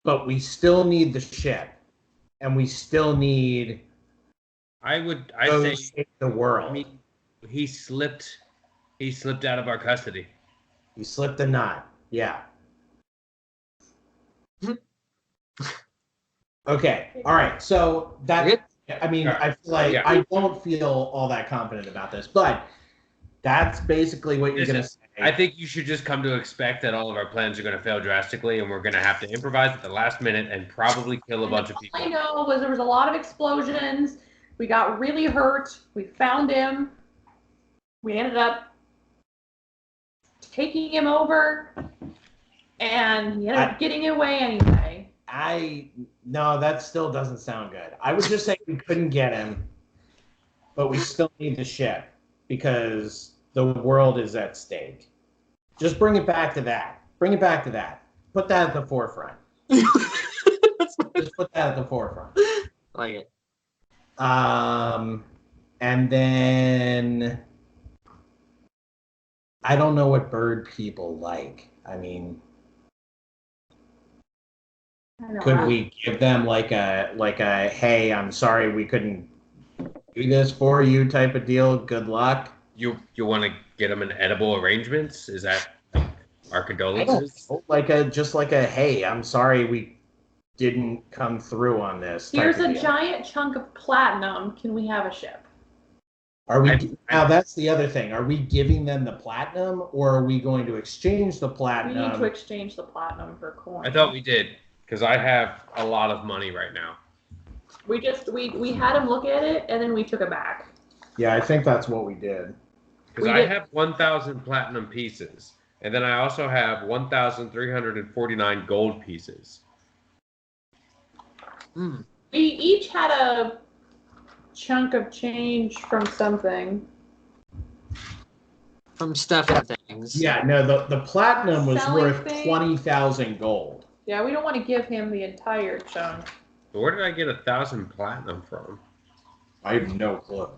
But we still need the ship. And we still need I those say in the world. I mean, he slipped out of our custody. He slipped a knot. Yeah. Okay. All right. So that, I mean, I feel like I don't feel all that confident about this, but That's basically what you're going to say. I think you should just come to expect that all of our plans are going to fail drastically, and we're going to have to improvise at the last minute and probably kill a bunch of people. All I know was there was a lot of explosions. We got really hurt. We found him. We ended up taking him over, and he ended up getting away anyway. No, that still doesn't sound good. I would just say we couldn't get him, but we still need the ship because the world is at stake. Just bring it back to that. Bring it back to that. Put that at the forefront. Just put that at the forefront. Like it. And then I don't know what bird people like. I mean, could we give them like a hey, I'm sorry we couldn't do this for you type of deal? Good luck. You want to get them an edible arrangements? Is that our condolences? Like a hey, I'm sorry we didn't come through on this. Here's a giant chunk of platinum. Can we have a ship? Are we now? That's the other thing. Are we giving them the platinum, or are we going to exchange the platinum? We need to exchange the platinum for coin. I thought we did, because I have a lot of money right now. We had him look at it, and then we took it back. Yeah, I think that's what we did. Because I have 1,000 platinum pieces, and then I also have 1,349 gold pieces. Hmm. We each had a chunk of change from something. From stuff and things. Yeah, no, the platinum was Selling worth things? 20,000 gold. Yeah, we don't want to give him the entire chunk. Where did I get 1,000 platinum from? I have no clue.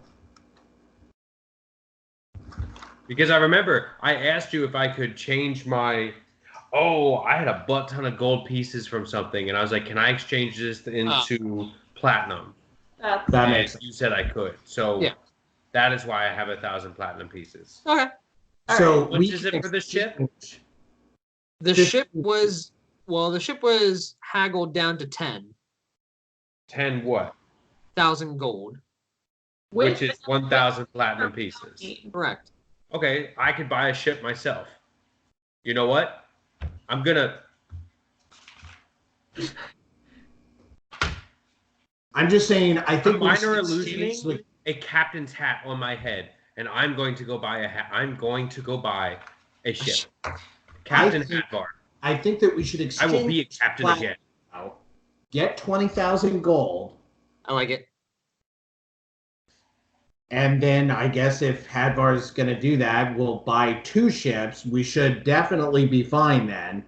Because I remember I asked you if I could change my... Oh, I had a butt ton of gold pieces from something, and I was like, can I exchange this into platinum? That makes sense. You said I could. So yeah. That is why I have 1,000 platinum pieces. Okay. So How much is it for the ship? The ship was haggled down to 10. 10 what? 1,000 gold. Which is 1,000 platinum pieces. Correct. Okay, I could buy a ship myself. You know what? I'm just saying, I think minor illusioning a captain's hat on my head, and I'm going to go buy a hat. I'm going to go buy a ship. Captain Hatvar. I think that we should exchange. I will be a captain again. Get 20,000 gold. I like it. And then I guess if Hadvar is going to do that, we'll buy 2 ships. We should definitely be fine then.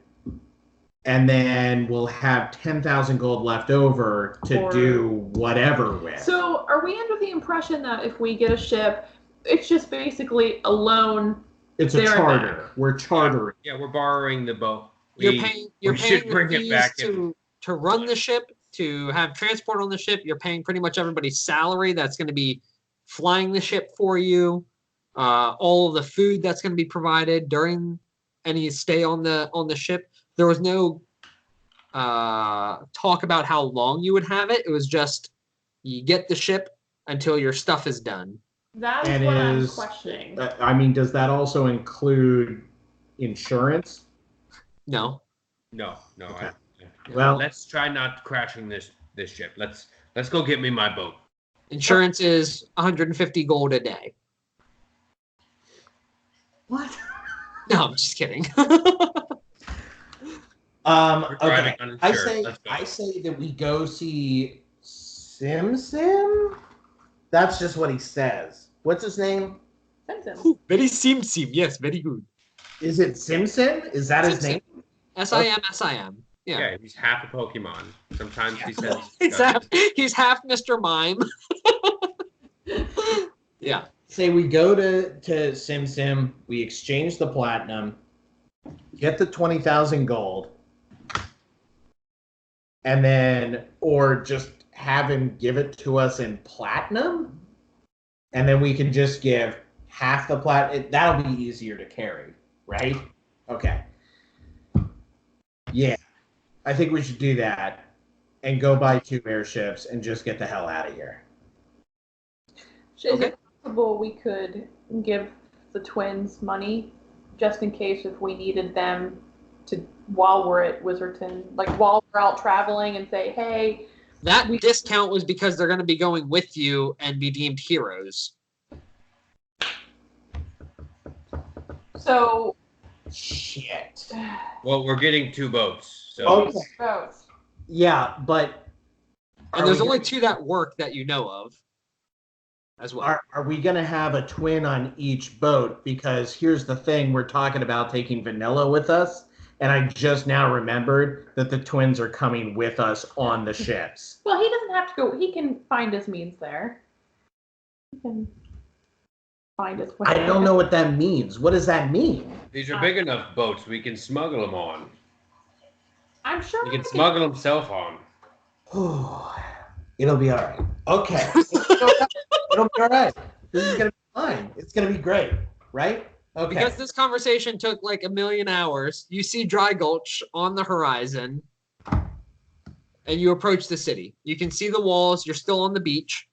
And then we'll have 10,000 gold left over to do whatever with. So are we under the impression that if we get a ship, it's just basically a loan? It's a charter. We're chartering. Yeah, we're borrowing the boat. You're paying the fees to run the ship, to have transport on the ship. You're paying pretty much everybody's salary that's going to be flying the ship for you. All of the food that's going to be provided during any stay on the ship. There was no talk about how long you would have it. It was just you get the ship until your stuff is done. That is what I'm questioning. I mean, does that also include insurance? No. No. Okay. Well, let's try not crashing this ship. Let's go get me my boat. Insurance is 150 gold a day. What? No, I'm just kidding. Okay. I say that we go see Sim. That's just what he says. What's his name? Sim. Very Sim. Yes, very good. Is it Sim? Is that his name? Sim. Yeah, he's half a Pokemon. Sometimes he says he's half Mr. Mime. Yeah. Say we go to Sim. We exchange the platinum, get the 20,000 gold, and then, or just have him give it to us in platinum, and then we can just give half the platinum. That'll be easier to carry, right? Okay. Yeah, I think we should do that and go buy 2 airships and just get the hell out of here. Is it possible we could give the twins money, just in case if we needed them to while we're at Wizardton, like while we're out traveling, and say, hey. That discount was because they're going to be going with you and be deemed heroes. So. Shit. Well, we're getting 2 boats. So Okay. Boats. Yeah, but And there's only 2 that work that you know of as well. Are we going to have a twin on each boat? Because here's the thing, we're talking about taking Vanilla with us, and I just now remembered that the twins are coming with us on the ships. Well, he doesn't have to go. He can find his means there. He can find his way. I don't know what that means. What does that mean? these are big enough boats. We can smuggle them on. I'm sure You can smuggle himself on. It'll be all right. Okay. It'll be all right. This is going to be fine. It's going to be great, right? Okay. Because this conversation took like a million hours, you see Dry Gulch on the horizon, and you approach the city. You can see the walls. You're still on the beach,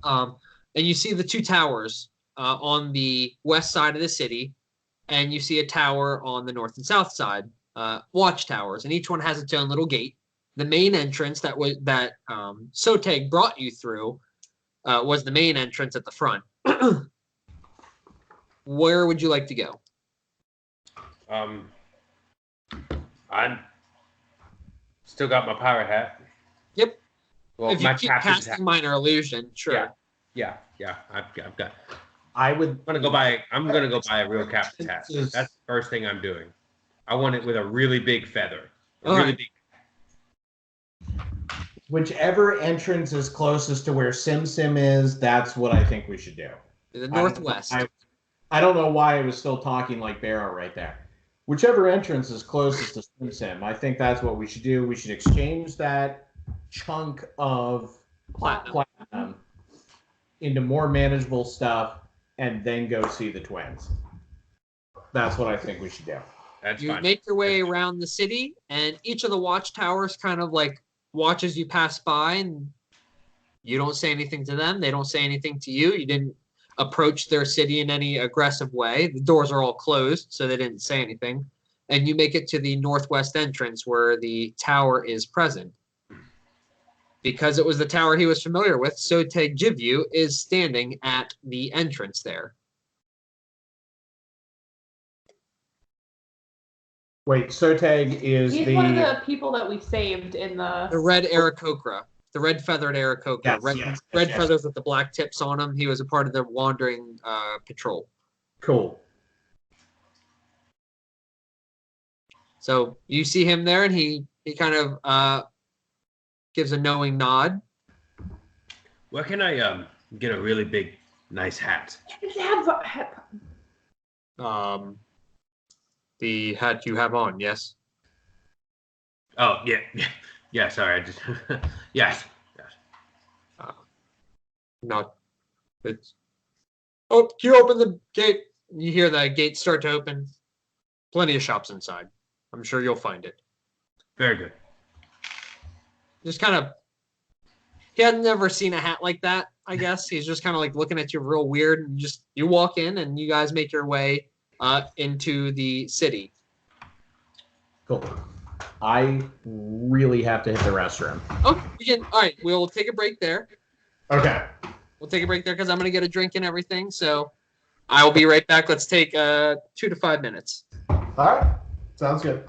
and you see the 2 towers on the west side of the city, and you see a tower on the north and south side, watchtowers, and each one has its own little gate. The main entrance that Soteg brought you through was the main entrance at the front. Where would you like to go? I'm still got my pirate hat. Yep. Well, If you my keep captain's casting hat. minor illusion, sure. Yeah. I've got. I'm I'm gonna go buy a real captain's hat. That's the first thing I'm doing. I want it with a really big feather. Big. Whichever entrance is closest to where Sim is, that's what I think we should do. The northwest. I don't know why I was still talking like Barrow right there. Whichever entrance is closest to Sim, I think that's what we should do. We should exchange that chunk of platinum into more manageable stuff and then go see the twins. That's what I think we should do. That's you fine. make your way around the city, and each of the watchtowers kind of like watches you pass by, and you don't say anything to them. They don't say anything to you. You didn't approach their city in any aggressive way. The doors are all closed, so they didn't say anything. And you make it to the northwest entrance where the tower is present. Because it was the tower he was familiar with, Soteg Jivyu is standing at the entrance there. Wait, Soteg is He's one of the people that we saved in the red Aarakocra, the red feathered Aarakocra, red yes. feathers with the black tips on them. He was a part of the wandering patrol. Cool. So you see him there, and he kind of gives a knowing nod. Where can I get a really big, nice hat? The hat you have on, yes. Oh yeah. Sorry, I just yes. Not. It's. Oh, you open the gate. You hear the gate start to open. Plenty of shops inside. I'm sure you'll find it. Very good. Just kind of. He had never seen a hat like that. I guess he's just kind of like looking at you real weird, and you walk in, and you guys make your way into the city. Cool. I really have to hit the restroom. Oh, all right. We'll take a break there. Okay. We'll take a break there because I'm going to get a drink and everything. So I will be right back. Let's take 2 to 5 minutes. All right. Sounds good.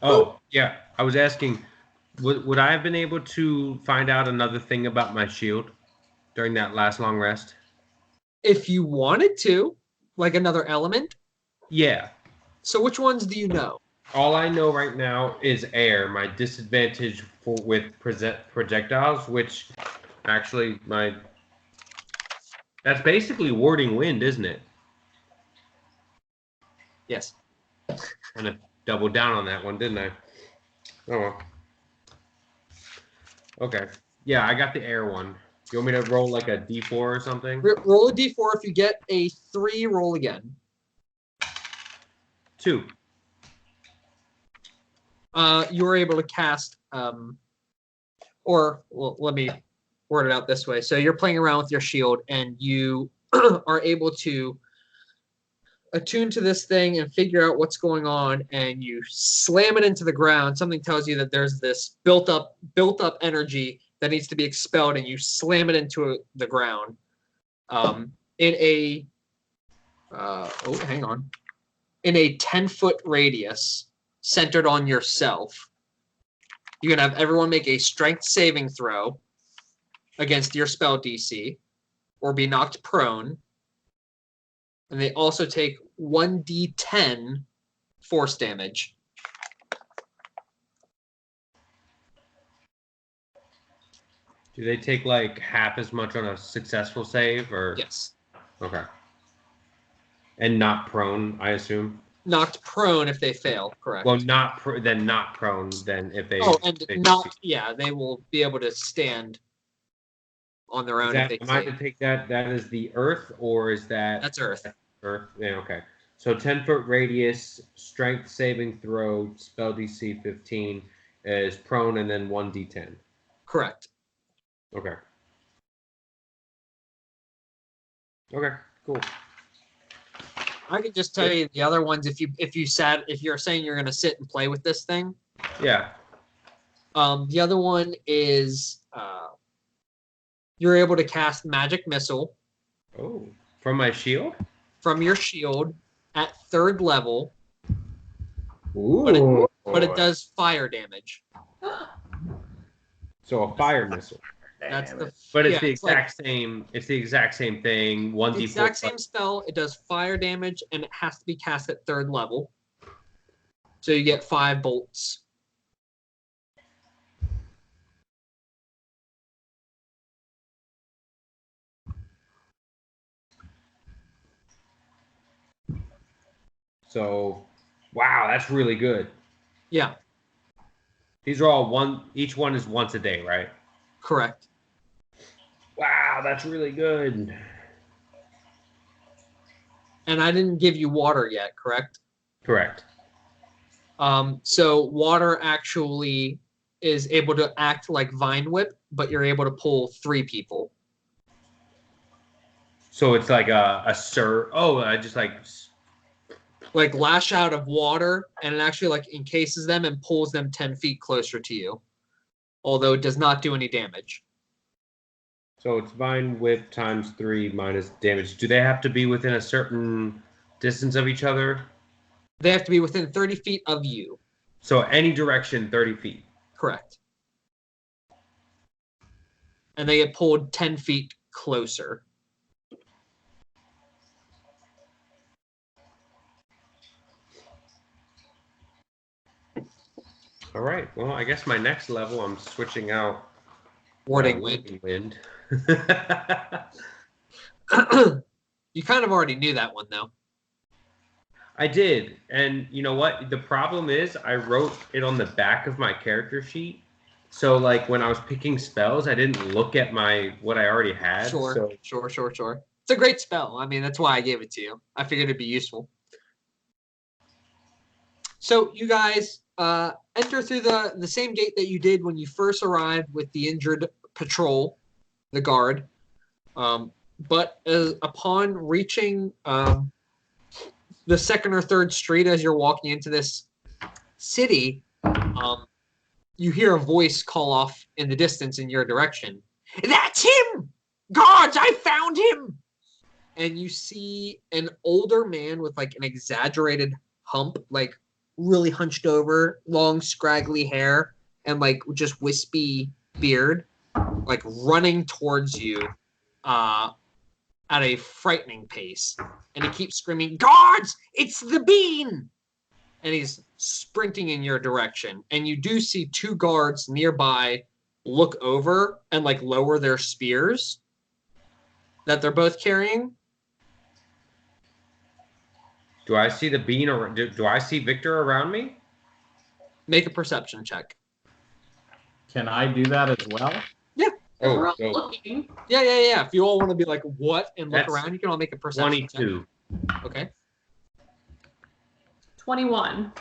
Oh, yeah. I was asking, would I have been able to find out another thing about my shield during that last long rest? If you wanted to, like another element. Yeah. So which ones do you know? All I know right now is air. My disadvantage with projectiles, which actually that's basically warding wind, isn't it? Yes. Kind of doubled down on that one, didn't I? Oh well. Okay. Yeah, I got the air one. You want me to roll like a d4 or something? Roll a d4. If you get a 3, roll again. 2. You were able to cast, or well, let me word it out this way. So you're playing around with your shield, and you are able to attune to this thing and figure out what's going on, and you slam it into the ground. Something tells you that there's this built up energy that needs to be expelled, and you slam it into the ground. In a hang on, in a 10-foot radius centered on yourself. You can have everyone make a strength saving throw against your spell DC, or be knocked prone. And they also take 1d10 force damage. Do they take like half as much on a successful save, or? Yes. Okay. And not prone, I assume. Knocked prone if they fail, correct? Well, not prone, then if they. Oh, and they not they will be able to stand on their own if they am I to take that as the earth, or is that? That's earth. Earth. Yeah. Okay. So 10-foot radius, strength saving throw, spell DC 15 is prone, and then 1d10. Correct. Okay. Okay. Cool. I could just tell you the other ones if you're saying you're gonna sit and play with this thing. Yeah. The other one is you're able to cast magic missile. Oh, from my shield? From your shield at 3rd level. Ooh. But it does fire damage. So a fire missile. That's the. But it's yeah, the it's like exact same. It's the exact same thing. 1d4. the exact same spell. It does fire damage, and it has to be cast at 3rd level. So you get 5 bolts. So, wow, that's really good. Yeah. These are all one. Each one is once a day, right? Correct. Wow, that's really good. And I didn't give you water yet, correct? Correct. So water actually is able to act like Vine Whip, but you're able to pull 3 people. So it's like a sur. Oh, I just like lash out of water, and it actually like encases them and pulls them 10 feet closer to you. Although it does not do any damage. So it's Vine Whip times 3 minus damage. Do they have to be within a certain distance of each other? They have to be within 30 feet of you. So any direction, 30 feet. Correct. And they get pulled 10 feet closer. All right. Well, I guess my next level, I'm switching out Warding wind. You kind of already knew that one, though. I did. And you know what? The problem is I wrote it on the back of my character sheet. So like when I was picking spells, I didn't look at what I already had. Sure. It's a great spell. I mean, that's why I gave it to you. I figured it'd be useful. So you guys enter through the same gate that you did when you first arrived with the injured patrol, the guard. But upon reaching the second or third street as you're walking into this city, you hear a voice call off in the distance in your direction. That's him! Guards, I found him! And you see an older man with like an exaggerated hump, like really hunched over, long scraggly hair, and like just wispy beard, like running towards you at a frightening pace. And he keeps screaming, "Guards, it's the bean!" And he's sprinting in your direction. And you do see two guards nearby look over and like lower their spears that they're both carrying. Do I see the bean or do I see Victor around me? Make a perception check. Can I do that as well? Yeah. We're all so looking. Yeah. If you all want to be like, what? And look That's around, you can all make a perception 22. check. Okay. 21.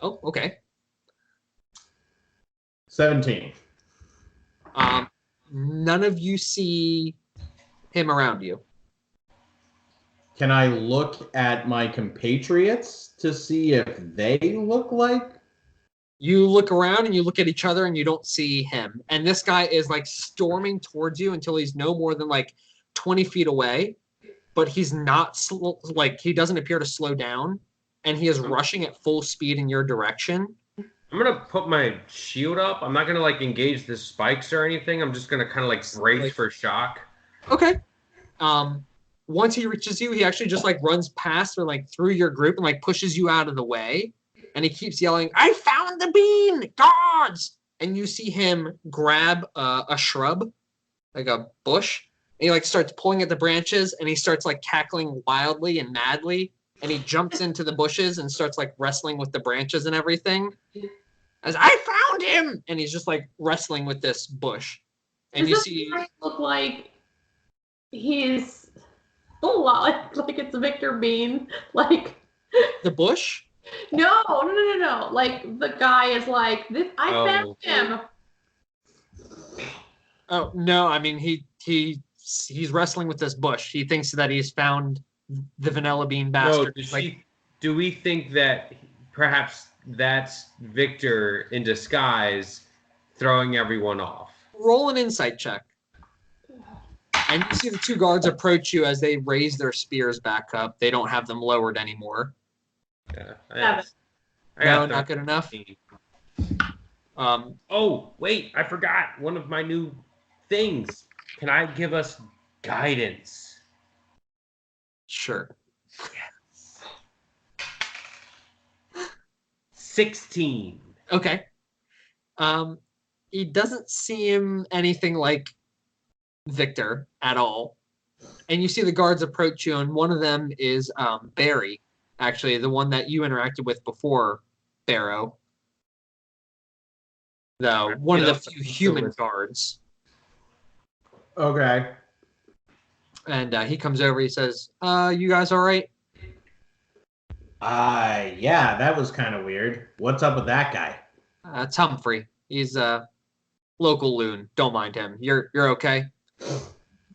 Oh, okay. 17. None of you see him around you. Can I look at my compatriots to see if they look like? You look around and you look at each other and you don't see him. And this guy is like storming towards you until he's no more than like 20 feet away. But he's not he doesn't appear to slow down. And he is rushing at full speed in your direction. I'm gonna put my shield up. I'm not gonna like engage the spikes or anything. I'm just gonna kind of like brace for shock. Okay. Once he reaches you, he actually just like runs past or like through your group and like pushes you out of the way. And he keeps yelling, "I found the bean, guards!" And you see him grab a shrub, like a bush. And he like starts pulling at the branches and he starts like cackling wildly and madly. And he jumps into the bushes and starts like wrestling with the branches and everything. As "I found him!" And he's just like wrestling with this bush. And Does you this see guy look like he's a lot like it's Victor Bean? Like the bush. no. Like the guy is like this. I found him. Oh no! I mean, he's wrestling with this bush. He thinks that he's found the vanilla bean bastard. No, do we think that perhaps that's Victor in disguise throwing everyone off? Roll an insight check. And you see the two guards approach you as they raise their spears back up. They don't have them lowered anymore. Yeah, No, not good enough. Oh, wait, I forgot one of my new things. Can I give us guidance? Sure. Yes. 16. Okay. He doesn't seem anything like Victor at all. And you see the guards approach you, and one of them is Barry, actually, the one that you interacted with before, Barrow. Though one of the few human guards. Okay. And he comes over, he says, "You guys all right?" Yeah, that was kind of weird. What's up with that guy? It's Humphrey. He's a local loon. Don't mind him. You're okay?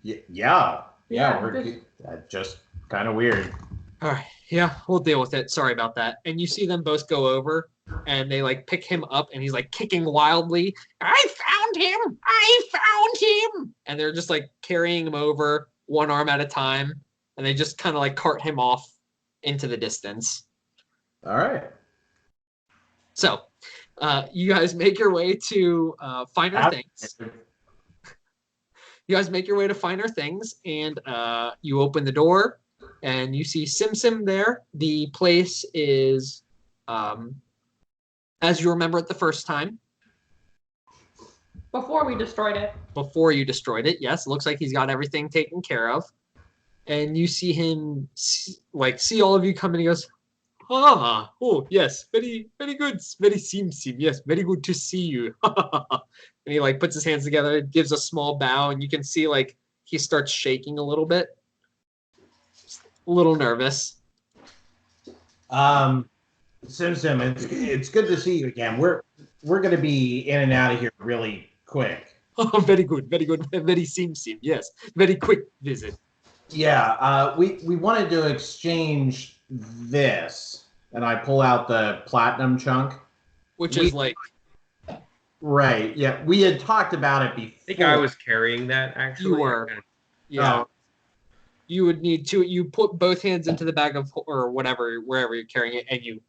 Yeah, Yeah, we're just kind of weird. All right. Yeah, we'll deal with it. Sorry about that. And you see them both go over and they like pick him up and he's like kicking wildly. "I found him! I found him!" And they're just like carrying him over one arm at a time. And they just kind of like cart him off into the distance. All right. So you guys make your way to finer things. You guys make your way to finer things and you open the door. And you see Sim there. The place is, as you remember it the first time. Before we destroyed it. Before you destroyed it, yes. It looks like he's got everything taken care of. And you see him, see all of you come and he goes, "Oh, yes, very, very good. Very sim. Yes, very good to see you." And he like puts his hands together, gives a small bow, and you can see like he starts shaking a little bit. A little nervous. Sim, it's good to see you again. We're gonna be in and out of here really quick. Oh, very good, very sim. Yes, very quick visit. Yeah, we wanted to exchange this, and I pull out the platinum chunk, Which is like right. Yeah, we had talked about it before. I think I was carrying that actually. You were. Yeah. You would need to. You put both hands into the bag of or whatever, wherever you're carrying it, and you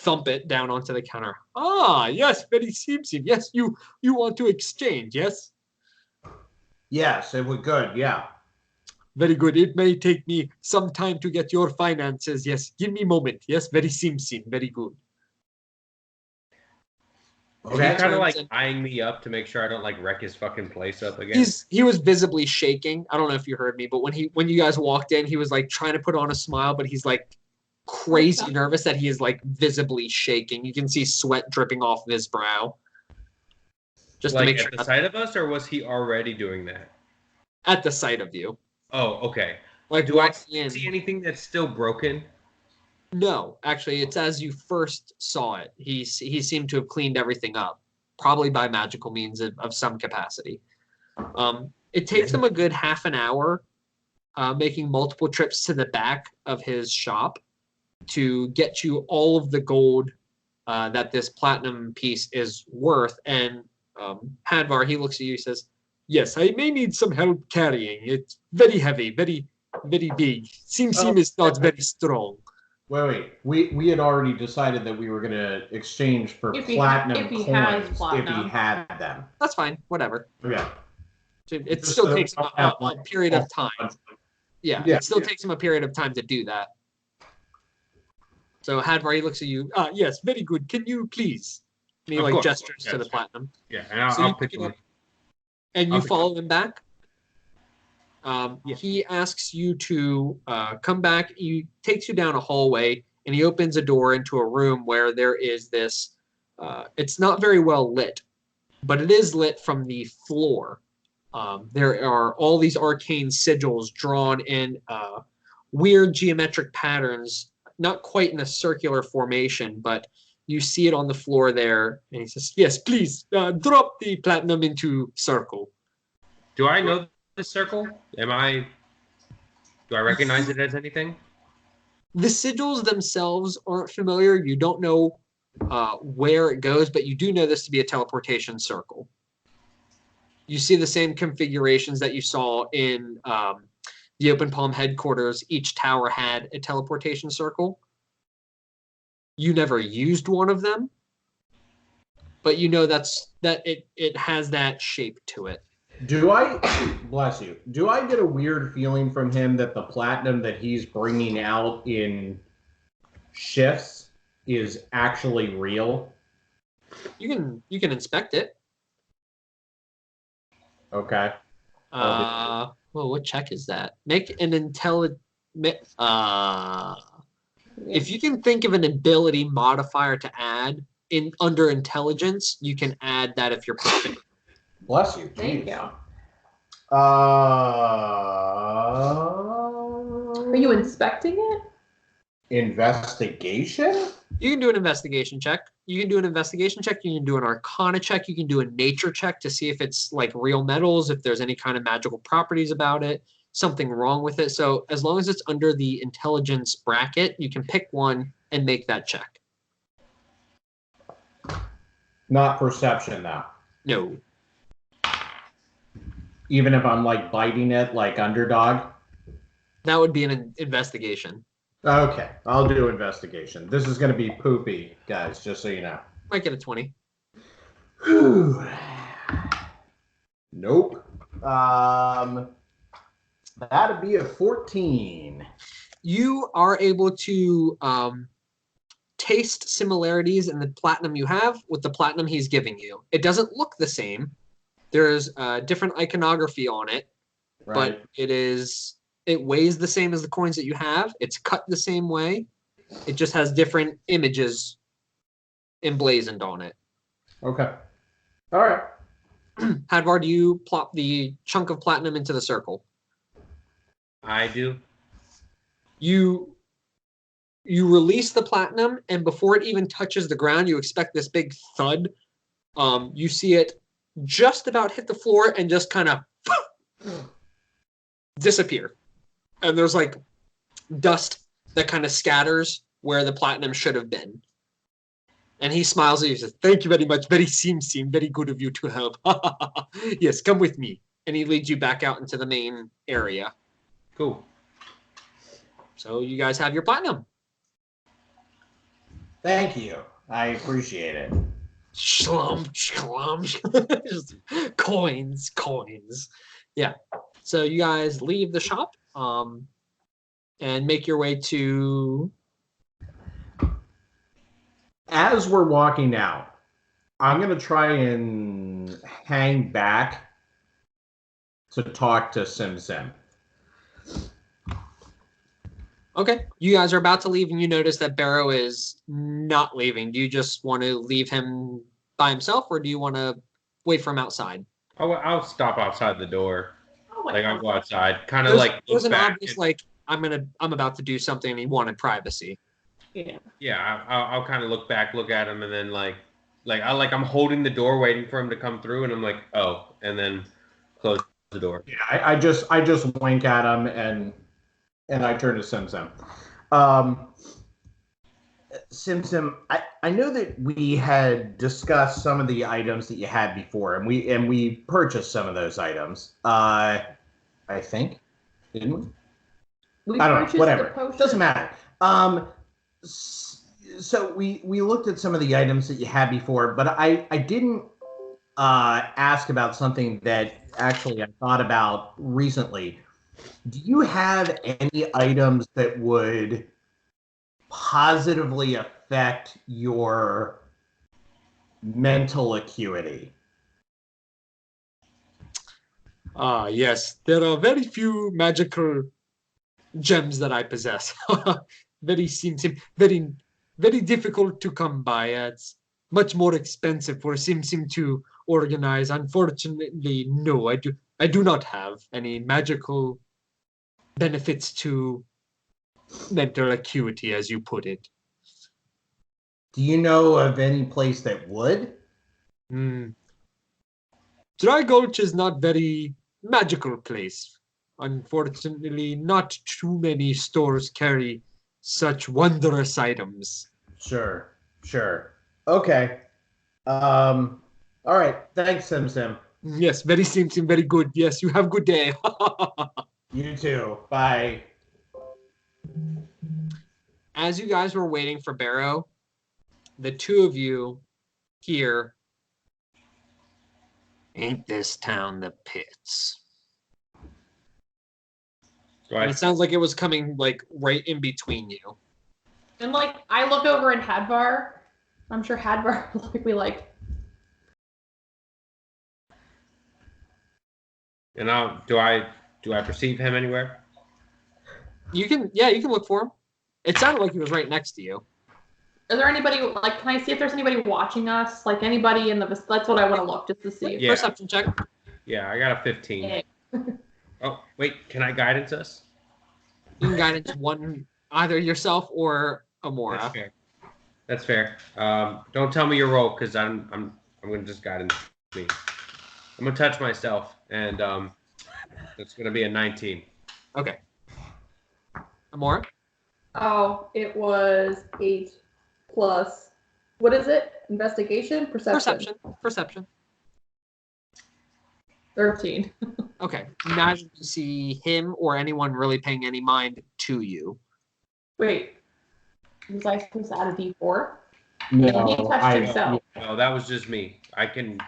thump it down onto the counter. Ah, yes, very seems. Yes, you want to exchange, yes? Yes, it would good. Yeah. Very good. It may take me some time to get your finances. Yes, give me a moment. Yes, very seems. Very good. Is he Okay. kind of like eyeing me up to make sure I don't like wreck his fucking place up again? He was visibly shaking. I don't know if you heard me, but when you guys walked in, he was like trying to put on a smile, but he's like crazy nervous that he is like visibly shaking. You can see sweat dripping off of his brow. Just like to make at sure the sight of us, or was he already doing that? At the sight of you. Oh, okay. Like, do I see anything that's still broken? No, actually, it's as you first saw it. He seemed to have cleaned everything up, probably by magical means of some capacity. It takes him a good half an hour, making multiple trips to the back of his shop to get you all of the gold that this platinum piece is worth. And Hadvar, he looks at you, he says, "Yes, I may need some help carrying. It's very heavy, very, very big. Sim is not very strong." Wait. We had already decided that we were going to exchange for platinum coins if he had them. That's fine. Whatever. Okay. It still takes him a period of time. Yeah, it still takes him a period of time to do that. So Hadvar, he looks at you. Yes, very good. Can you please? And he like gestures to the platinum. Yeah, and I'll pick it up. And you follow him back. He asks you to come back. He takes you down a hallway, and he opens a door into a room where there is this. It's not very well lit, but it is lit from the floor. There are all these arcane sigils drawn in weird geometric patterns, not quite in a circular formation, but you see it on the floor there. And he says, "Yes, please drop the platinum into circle." Do I know this circle? Do I recognize it as anything? The sigils themselves aren't familiar. You don't know where it goes, but you do know this to be a teleportation circle. You see the same configurations that you saw in the Open Palm headquarters. Each tower had a teleportation circle. You never used one of them, but you know that it has that shape to it. Bless you, do I get a weird feeling from him that the platinum that he's bringing out in shifts is actually real? You can inspect it. Okay. Well, what check is that? Make an intelligence. If you can think of an ability modifier to add in under intelligence, you can add that if you're proficient. Bless you. Thank you. Are you inspecting it? Investigation? You can do an investigation check. You can do an investigation check. You can do an arcana check. You can do a nature check to see if it's like real metals, if there's any kind of magical properties about it, something wrong with it. So as long as it's under the intelligence bracket, you can pick one and make that check. Not perception, though. No. Even if I'm like biting it like underdog? That would be an investigation. Okay, I'll do investigation. This is going to be poopy, guys, just so you know. Might get a 20. Nope. That'd be a 14. You are able to taste similarities in the platinum you have with the platinum he's giving you. It doesn't look the same. There's different iconography on it, but it weighs the same as the coins that you have. It's cut the same way. It just has different images emblazoned on it. Okay. All right. Hadvar, do you plop the chunk of platinum into the circle? I do. You release the platinum, and before it even touches the ground, you expect this big thud. You see it just about hit the floor and just kind of disappear. And there's like dust that kind of scatters where the platinum should have been. And he smiles at you and says, "Thank you very much. Very very good of you to help. Yes, come with me." And he leads you back out into the main area. Cool. So you guys have your platinum. Thank you. I appreciate it. Shlum, shlum. Just coins. Yeah. So you guys leave the shop and make your way to. As we're walking out, I'm going to try and hang back to talk to Sim Sim. Okay. You guys are about to leave and you notice that Barrow is not leaving. Do you just want to leave him by himself or do you want to wait for him outside? I'll stop outside the door. Like I'll go outside, kind of There's, like there's look an back. obvious like I'm about to do something and he wanted privacy. Yeah. Yeah, I'll kind of look back, look at him, and then I'm holding the door, waiting for him to come through, and I'm like, oh, and then close the door. Yeah, I just wink at him and I turn to Sim Sim. Sim Sim, I know that we had discussed some of the items that you had before, and we purchased some of those items. I think, didn't we? We I don't know. purchased Whatever. the potion. Doesn't matter. So we looked at some of the items that you had before, but I didn't ask about something that actually I thought about recently. Do you have any items that would positively affect your mental acuity? Yes. There are very few magical gems that I possess. Very very difficult to come by. It's much more expensive for Sim to organize. Unfortunately, no, I do not have any magical benefits to mental acuity, as you put it. Do you know of any place that would? Dry Gulch is not very magical place. Unfortunately, not too many stores carry such wondrous items. Sure. Okay. All right. Thanks, Sim Sim. Yes, very seems very good. Yes, you have good day. You too. Bye. As you guys were waiting for Barrow, the two of you hear, "Ain't this town the pits?" And it sounds like it was coming like right in between you. And like I look over at Hadvar. I'm sure Hadvar will be like. And do I perceive him anywhere? You can look for him. It sounded like he was right next to you. Is there anybody like? Can I see if there's anybody watching us? Like anybody in the? That's what I want to look just to see. Yeah. Perception check. Yeah, I got a 15. Yeah. Oh wait, can I guidance us? You can guidance one, either yourself or Amora. That's fair. Don't tell me your roll because I'm gonna just guidance me. I'm gonna touch myself, and it's gonna be a 19. Okay. Amora? Oh, it was 8 plus. What is it? Investigation? Perception. Perception. 13. Okay. Neither do you see him or anyone really paying any mind to you. Wait. Was I supposed to add a D4? No, He touched himself. No, that was just me. I can.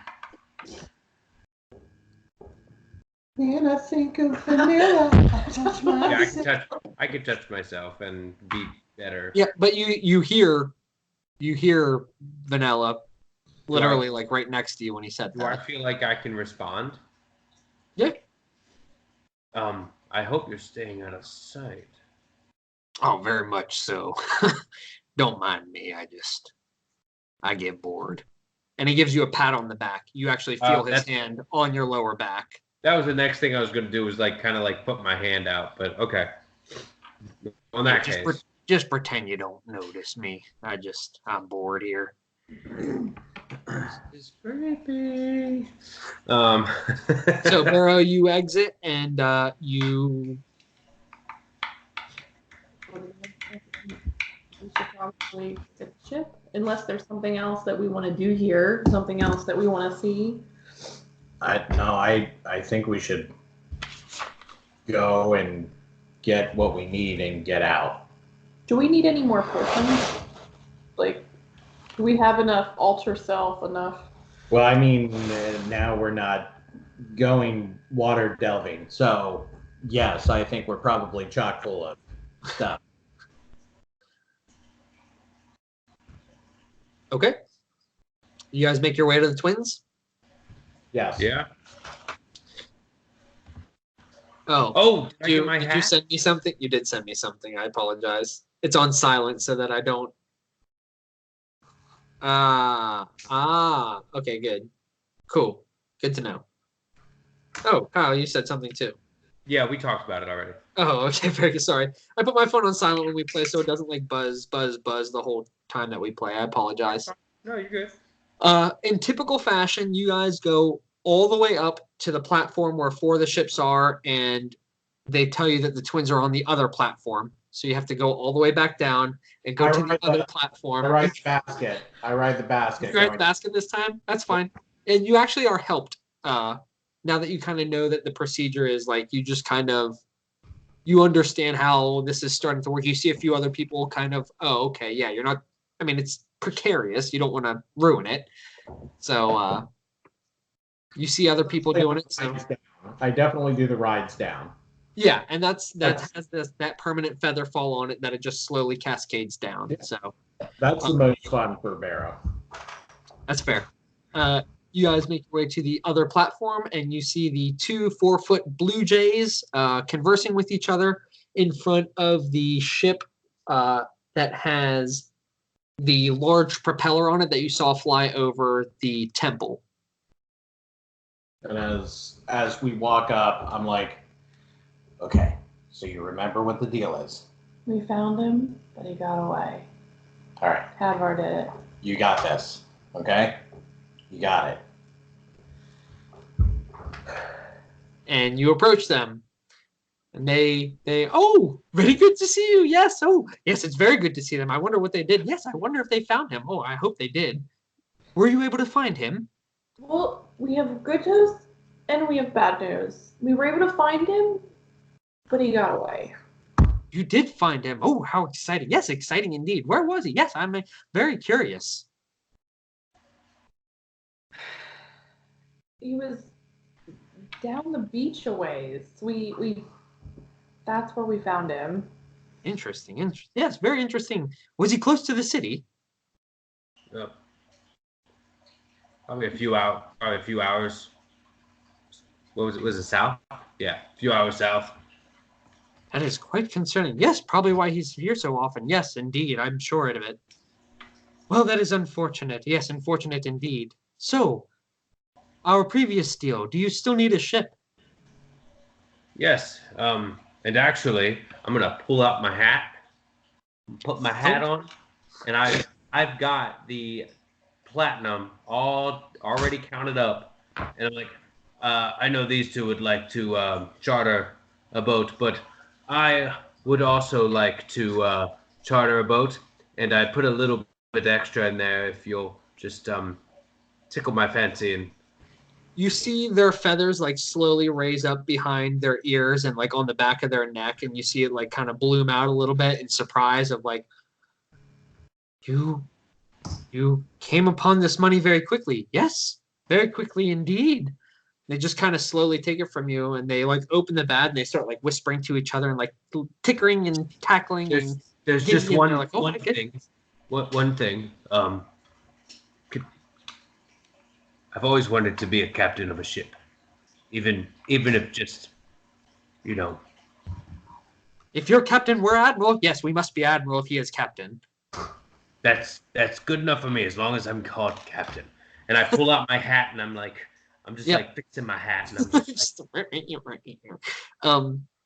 When I think of vanilla, I touch myself. Yeah, I can touch myself and be better. Yeah, but you hear Vanilla literally like right next to you when he said Do I that. feel like I can respond? Yeah. I hope you're staying out of sight. Oh, very much so. Don't mind me. I get bored. And he gives you a pat on the back. You actually feel his hand on your lower back. That was the next thing I was going to do, was like kind of like put my hand out, but okay. On that case. Just pretend you don't notice me. I'm bored here. It's creepy. So Barrow, you exit and you. We should probably stick the ship, unless there's something else that we want to do here, something else that we want to see. I think we should go and get what we need and get out. Do we need any more potions? Like, Do we have enough alter self enough? Well, I mean, now we're not going water delving, so yes, I think we're probably chock full of stuff. Okay. You guys make your way to the twins? Yes. Yeah. Oh. Oh, did I Did get my you hat? send me something? You did send me something. I apologize. It's on silent so that I don't. Okay, good. Cool. Good to know. Oh, Kyle, you said something too. Yeah, we talked about it already. Oh, okay, very good. Sorry. I put my phone on silent when we play so it doesn't like buzz the whole time that we play. I apologize. No, you're good. In typical fashion, you guys go all the way up to the platform where 4 of the ships are, and they tell you that the twins are on the other platform. So you have to go all the way back down and go to the other platform. I ride the basket. I ride the basket. You ride the basket this time? That's fine. And you actually are helped. Now that you kind of know that the procedure is like you just kind of you understand how this is starting to work. You see a few other people kind of, oh, okay, yeah, you're not. I mean, it's precarious. You don't want to ruin it. So you see other people doing it. So I definitely do the rides down. yeah, and that has that permanent feather fall on it that it just slowly cascades down. Yeah. So That's the most fun for Barrow. that's fair. You guys make your way to the other platform, and you see the 2 4-foot blue jays conversing with each other in front of the ship that has the large propeller on it that you saw fly over the temple. And as we walk up, I'm like, okay, so you remember what the deal is. We found him, but he got away. All right, Hadvar did it. you got this, okay? You got it. And you approach them, and they oh, very good to see you. Yes, oh yes, it's very good to see them. I wonder what they did. Yes, I wonder if they found him. Oh, I hope they did. Were you able to find him? Well, we have good news and we have bad news. We were able to find him, but he got away. You did find him. Oh, how exciting. Yes, exciting indeed. Where was he? Yes, I'm very curious. He was down the beach a ways. We that's where we found him. Interesting. Yes, very interesting. Was he close to the city? Yep. Probably a few hours. What was it? Was it south? Yeah, a few hours south. That is quite concerning. Yes, probably why he's here so often. Yes, indeed. I'm sure of it. Well, that is unfortunate. Yes, unfortunate indeed. So, our previous deal, do you still need a ship? Yes. And actually, I'm gonna pull out my hat, put my hat on, and I've got the platinum all already counted up, and I'm like, I know these two would like to charter a boat, but I would also like to charter a boat, and I put a little bit extra in there if you'll just tickle my fancy. And You see their feathers like slowly raise up behind their ears and like on the back of their neck, and you see it like kind of bloom out a little bit in surprise of like, you came upon this money very quickly. Yes, very quickly indeed. They just kind of slowly take it from you, and they like open the bag and they start like whispering to each other and like tickering and tackling. there's Give just me- one they're like, "Oh one my thing. One thing. I've always wanted to be a captain of a ship, even if just, you know. If you're captain, we're admiral. Yes, we must be admiral if he is captain. That's good enough for me as long as I'm called captain. And I pull out my hat and I'm just Yep. like fixing my hat and I'm just like,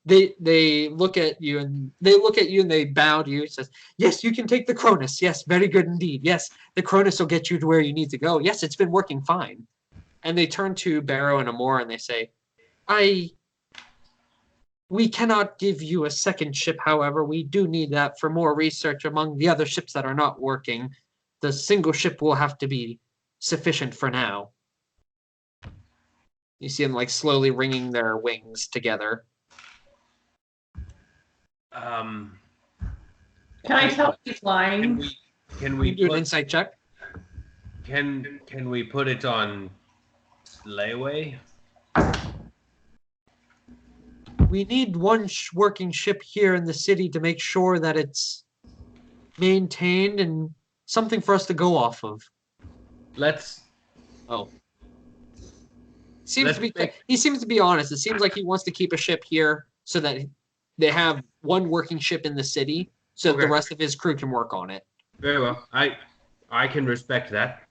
They look at you and they bow to you. It says, "Yes, you can take the Cronus. Yes, very good indeed. Yes, the Cronus will get you to where you need to go. Yes, it's been working fine." And they turn to Barrow and Amor and they say, We cannot give you a second ship, however. We do need that for more research among the other ships that are not working. The single ship will have to be sufficient for now." You see them like slowly wringing their wings together. Can I tell he's lying? can we Do an put, insight check. Can we put it on layaway? We need one working ship here in the city to make sure that it's maintained and something for us to go off of. Let's Oh. Let's He seems to be honest. It seems like he wants to keep a ship here so that they have one working ship in the city so that the rest of his crew can work on it. Very well. I can respect that.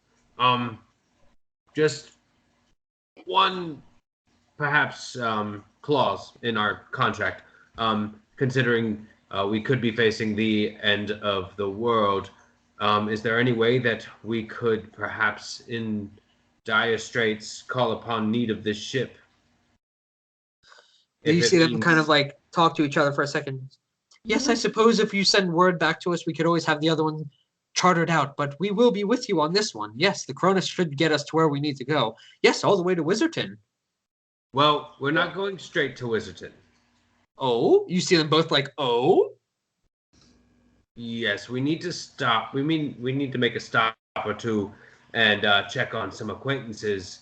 Just one perhaps clause in our contract. Considering we could be facing the end of the world, is there any way that we could perhaps in dire straits call upon need of this ship? You see them kind of like talk to each other for a second. Yes, I suppose if you send word back to us, we could always have the other one chartered out, but we will be with you on this one. Yes, the Cronus should get us to where we need to go. Yes, all the way to Wizardton. Well, we're not going straight to Wizardton. Oh? You see them both like, oh? Yes, we need to stop. We need to make a stop or two and check on some acquaintances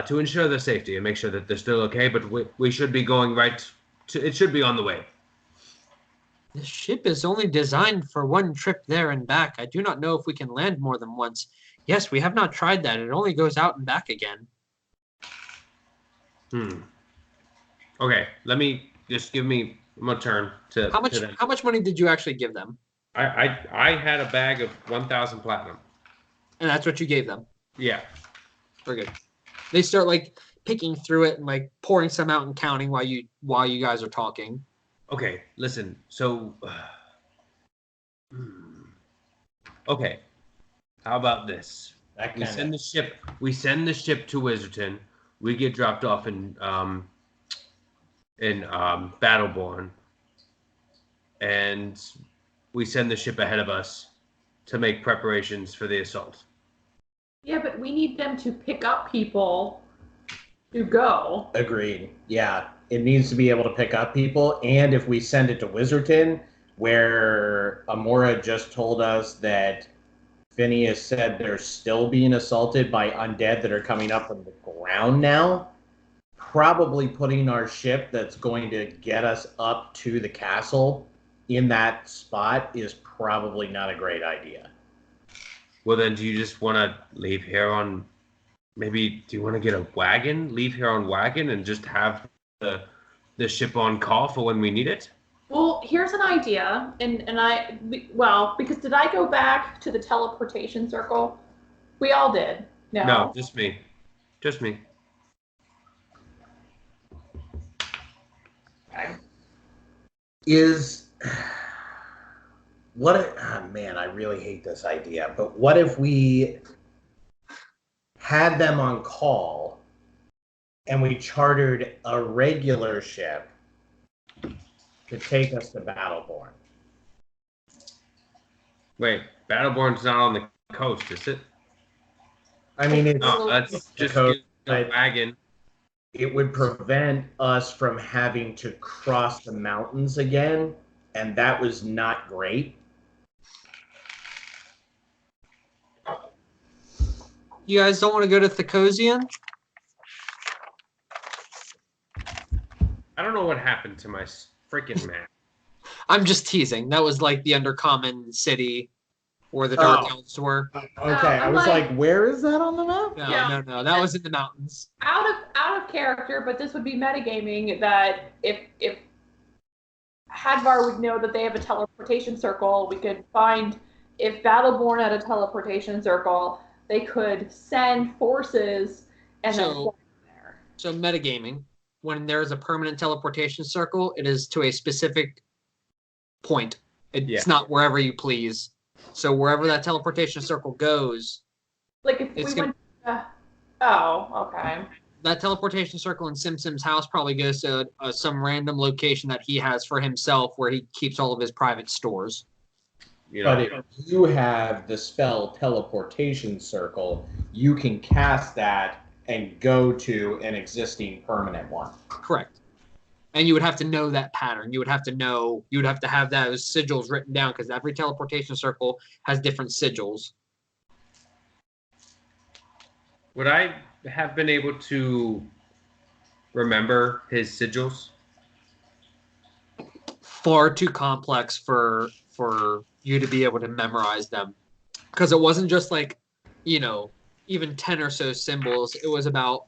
to ensure their safety and make sure that they're still okay, but we should be going right to, it should be on the way. The ship is only designed for one trip there and back. I do not know if we can land more than once. Yes, we have not tried that. It only goes out and back again. Okay, let me just give me my turn to How much money did you actually give them? I had a bag of 1,000 platinum. And that's what you gave them? Yeah. Very good. They start like picking through it and like pouring some out and counting while you guys are talking. Okay, listen. So, okay. How about this? We send the ship to Wizardton. We get dropped off in Battleborn, and we send the ship ahead of us to make preparations for the assault. Yeah, but we need them to pick up people to go. Agreed. Yeah, it needs to be able to pick up people, and if we send it to Wizardton, where Amora just told us that Phineas said they're still being assaulted by undead that are coming up from the ground now, probably putting our ship that's going to get us up to the castle in that spot is probably not a great idea. Well, then, do you just want to leave here on... Maybe, do you want to get a wagon? Leave here on wagon and just have the ship on call for when we need it? Well, here's an idea, because did I go back to the teleportation circle? We all did. No, just me. Just me. Man, I really hate this idea, but what if we had them on call and we chartered a regular ship to take us to Battleborn? Wait, Battleborn's not on the coast, is it? I mean, it's that's just coast, a wagon. It would prevent us from having to cross the mountains again, and that was not great. You guys don't want to go to Thekosian? I don't know what happened to my freaking map. I'm just teasing. That was like the Undercommon city where the Dark Elves were. Okay, I was like, where is that on the map? No. That was in the mountains. Out of character, but this would be metagaming that if Hadvar would know that they have a teleportation circle, we could find if Battleborn had a teleportation circle, they could send forces and then fly there. So metagaming, when there's a permanent teleportation circle, it is to a specific point. It's not wherever you please. So wherever that teleportation circle goes, like if we went. Okay. That teleportation circle in Sim's house probably goes to some random location that he has for himself, where he keeps all of his private stores. But if you have the spell teleportation circle, you can cast that and go to an existing permanent one. Correct. And you would have to know that pattern. You would have to have those sigils written down, because every teleportation circle has different sigils. Would I have been able to remember his sigils? Far too complex for you to be able to memorize them, because it wasn't just like, even 10 or so symbols. It was about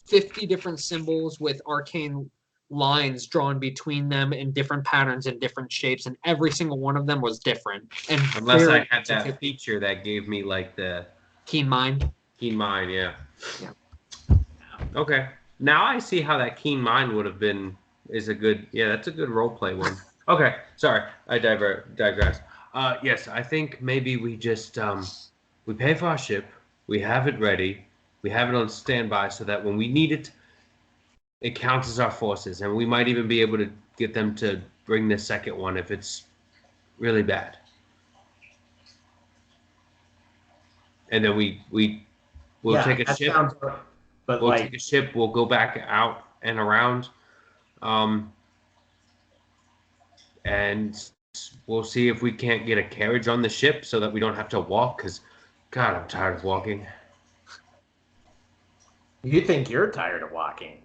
50 different symbols with arcane lines drawn between them in different patterns and different shapes, and every single one of them was different. And Unless very I had that intricate. feature that gave me like the Keen mind. keen mind, yeah. Yeah. Okay. Now I see how that keen mind would have been is a good that's a good role play one. Okay. Sorry. I digress. Yes, I think maybe we just we pay for our ship, we have it ready, we have it on standby so that when we need it, it counts as our forces, and we might even be able to get them to bring the second one if it's really bad. And then we'll Yeah, take a that ship. sounds. But We'll like, take a ship. We'll go back out and around, um, and we'll see if we can't get a carriage on the ship so that we don't have to walk. Cause, God, I'm tired of walking. you think you're tired of walking?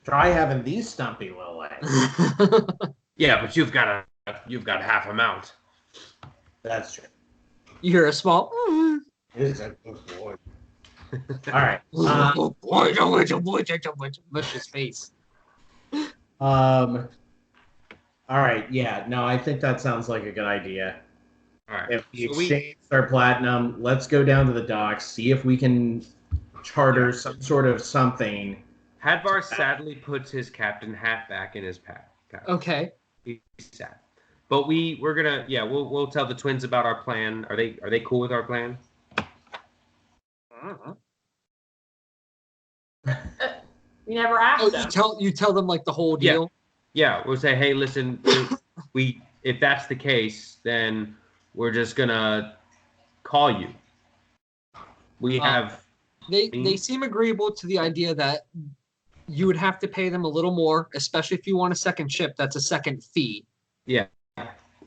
Try having these stumpy little legs. Yeah, but you've got half a mount. That's true. You hear a small. This is a good boy. All right. Mush his face. All right. Yeah. No, I think that sounds like a good idea. All right. If we So we exchange our platinum, let's go down to the docks, see if we can charter some sort of something. Hadvar sadly puts his captain hat back in his pack. Okay. He's sad. But we're gonna we'll tell the twins about our plan. Are they cool with our plan? You never asked Oh, them. you tell them like the whole deal. Yeah, we'll say, hey, listen, we if that's the case, then we're just gonna call you. We have They seem agreeable to the idea that you would have to pay them a little more, especially if you want a second ship. That's a second fee. Yeah.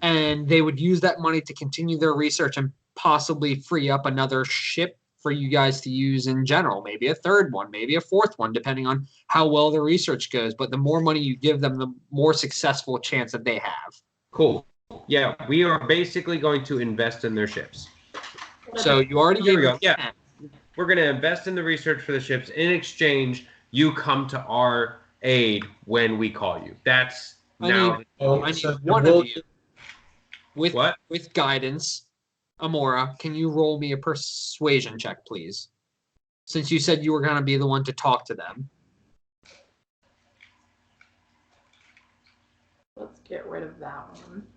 And they would use that money to continue their research and possibly free up another ship for you guys to use in general. Maybe a third one, maybe a fourth one, depending on how well the research goes. But the more money you give them, the more successful chance that they have. Cool. Yeah, we are basically going to invest in their ships. So you already Here gave we go. them Yeah. 10. We're going to invest in the research for the ships. In exchange, you come to our aid when we call you. That's I now. need So one we'll- of you with What? with guidance. Amora, can you roll me a persuasion check, please? Since you said you were going to be the one to talk to them. Let's get rid of that one.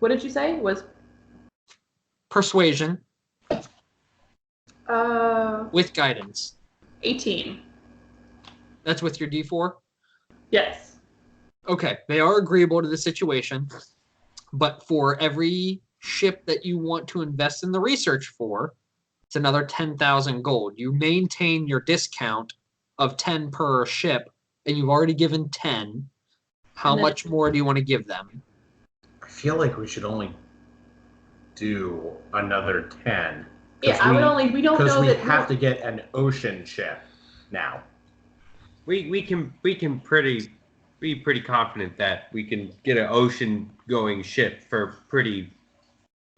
What did you say? Was Persuasion uh with guidance. 18. That's with your D4? Yes. Okay, they are agreeable to the situation, but for every ship that you want to invest in the research for, it's another 10,000 gold. You maintain your discount of 10 per ship, and you've already given 10. How much more do you want to give them? I feel like we should only do another 10. Yeah, we don't know we that have to get an ocean ship now. We can be pretty confident that we can get an ocean going ship for pretty.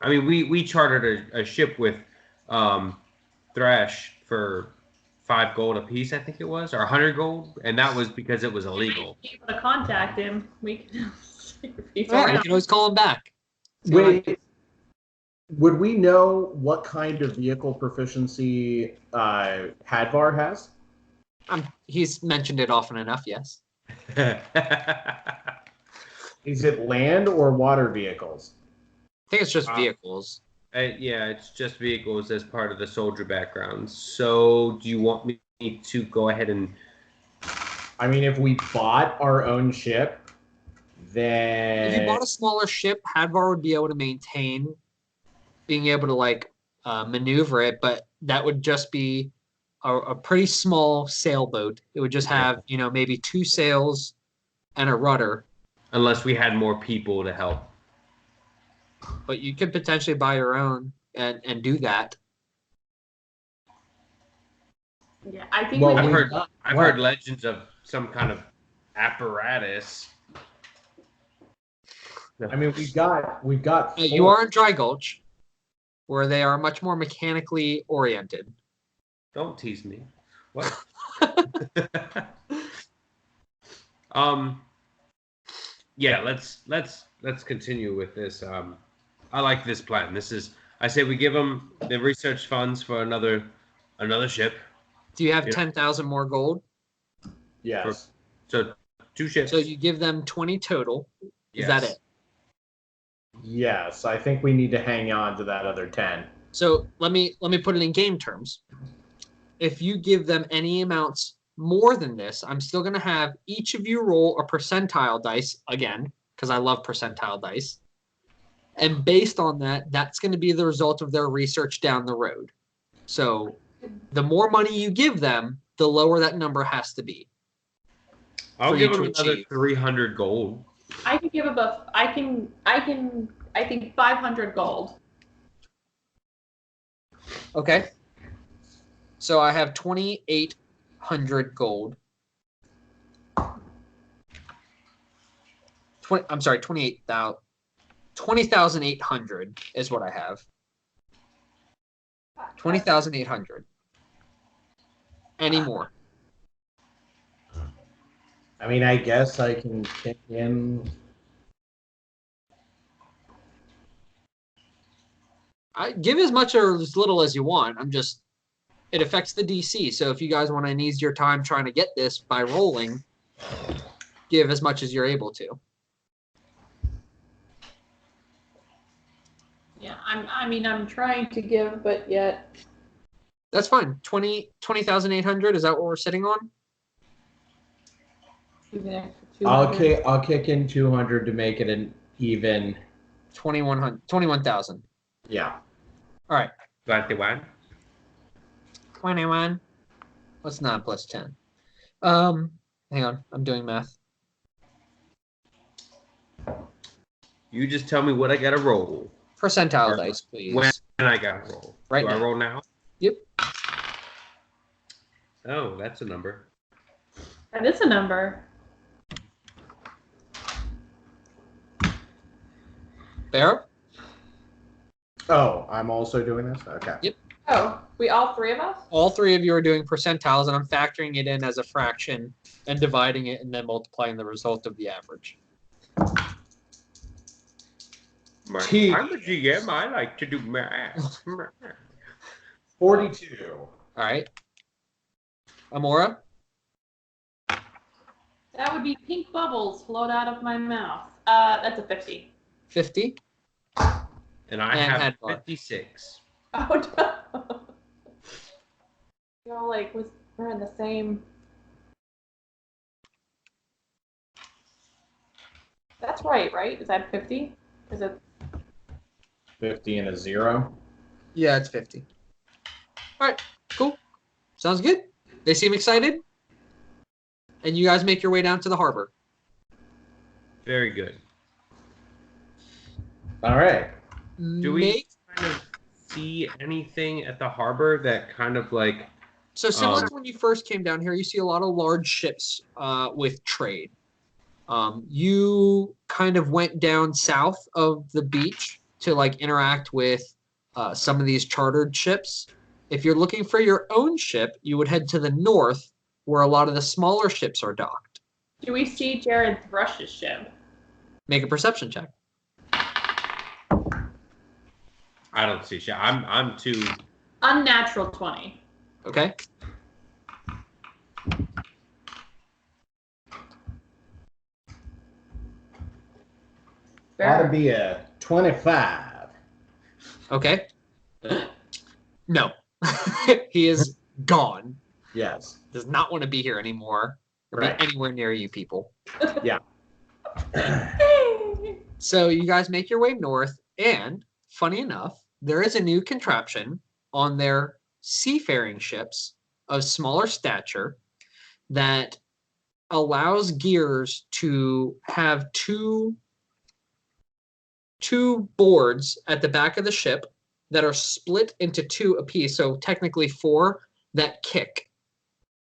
I mean, we chartered a ship with Thresh for 5 gold a piece, I think it was, or 100 gold, and that was because it was illegal. If you want to contact him, we can. You can always call him back. Wait, would we know what kind of vehicle proficiency Hadvar has? He's mentioned it often enough, yes. Is it land or water vehicles? I think it's just vehicles. Yeah, it's just vehicles as part of the soldier background. So, do you want me to go ahead and? I mean, if we bought our own ship, then If you bought a smaller ship, Hadvar would be able to maintain being able to maneuver it, but that would just be a pretty small sailboat. It would just have maybe 2 sails, and a rudder. Unless we had more people to help. But you could potentially buy your own and do that. Yeah, I think Well, we I've can. heard legends of some kind of apparatus. I mean, we've got. You are in Dry Gulch, where they are much more mechanically oriented. Don't tease me. What? Yeah, let's continue with this. I like this plan. I say we give them the research funds for another ship. Do you have Yeah. 10,000 more gold? Yes. So 2 ships. So you give them 20 total. Is that it? Yes, I think we need to hang on to that other 10. So let me put it in game terms. If you give them any amounts more than this, I'm still going to have each of you roll a percentile dice again, because I love percentile dice. And based on that, that's going to be the result of their research down the road. So the more money you give them, the lower that number has to be. I'll for give you them to another achieve. 300 gold. I can give I think 500 gold. Okay. So I have 2,800 gold. I'm sorry, 28,000. 20,800 is what I have. 20,800. Any more? I mean, I guess I can kick in. I give as much or as little as you want. It affects the DC. So if you guys want an easier time trying to get this by rolling, give as much as you're able to. Yeah, I'm trying to give, but yet. That's fine. 20,800. Is that what we're sitting on? I'll kick in 200 to make it an even. 21,000. Yeah. All right. 21. 21. What's 9 plus 10? Hang on. I'm doing math. You just tell me what I gotta roll. Percentile dice, please. When I gotta roll. Right Do now. I roll now? Yep. Oh, that's a number. That is a number. Barrow? Oh, I'm also doing this? Okay. Yep. Oh, all 3 of us? All 3 of you are doing percentiles, and I'm factoring it in as a fraction and dividing it and then multiplying the result of the average. I'm a GM. I like to do math. 42. All right. Amora? That would be pink bubbles float out of my mouth. That's a 50. 50. And I And have Headbutt. 56. Oh no. We're in the same. That's right? Is that 50? Is it 50 and a 0. Yeah, it's 50. All right. Cool. Sounds good. They seem excited. And you guys make your way down to the harbor. Very good. All right. Do we kind of see anything at the harbor that kind of like... So similar to when you first came down here, you see a lot of large ships with trade. You kind of went down south of the beach to like interact with some of these chartered ships. If you're looking for your own ship, you would head to the north where a lot of the smaller ships are docked. Do we see Jared Thrush's ship? Make a perception check. I don't see shit. I'm too... Unnatural 20. Okay. That'd be a 25. Okay. No. He is gone. Yes. Does not want to be here anymore or Right. be anywhere near you people. Yeah. So you guys make your way north, and funny enough, there is a new contraption on their seafaring ships of smaller stature that allows gears to have two boards at the back of the ship that are split into two apiece, so technically four, that kick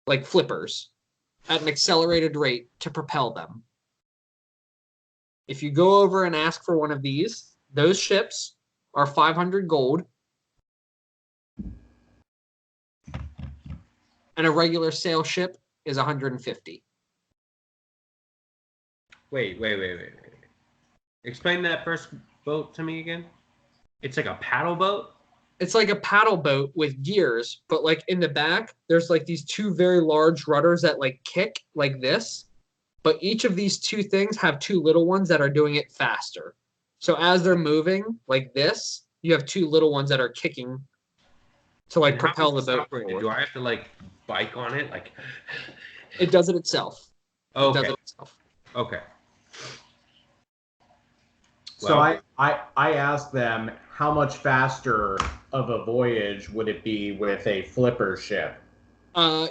like flippers at an accelerated rate to propel them. If you go over and ask for one of these, those ships are 500 gold, and a regular sail ship is 150. Wait. Explain that first boat to me again. It's like a paddle boat? It's like a paddle boat with gears, but like in the back, there's like these two very large rudders that like kick like this. But each of these two things have two little ones that are doing it faster. So as they're moving like this, you have two little ones that are kicking to like propel the boat forward. Do I have to like bike on it? Like it does it itself. Okay. It does it itself. Okay. So Well, I asked them how much faster of a voyage would it be with a flipper ship?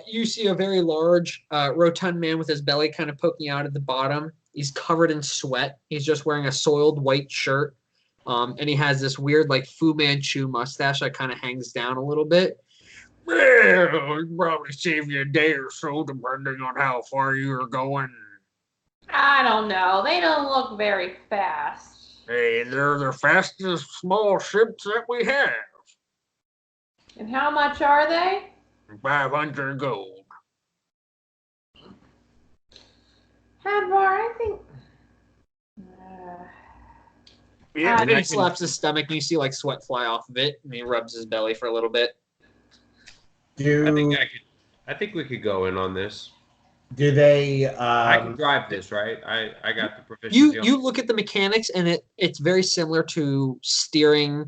You see a very large, rotund man with his belly kind of poking out at the bottom. He's covered in sweat. He's just wearing a soiled white shirt. And he has this weird, like, Fu Manchu mustache that kind of hangs down a little bit. Well, it'd probably save you a day or so, depending on how far you're going. I don't know. They don't look very fast. Hey, they're the fastest small ships that we have. And how much are they? 500 gold. Hadvar, I think. Yeah, and I he slaps his stomach, and you see like sweat fly off of it, and he rubs his belly for a little bit. I think we could go in on this. Do they? I can drive this, right? I got the proficiency. You look at the mechanics, and it's very similar to steering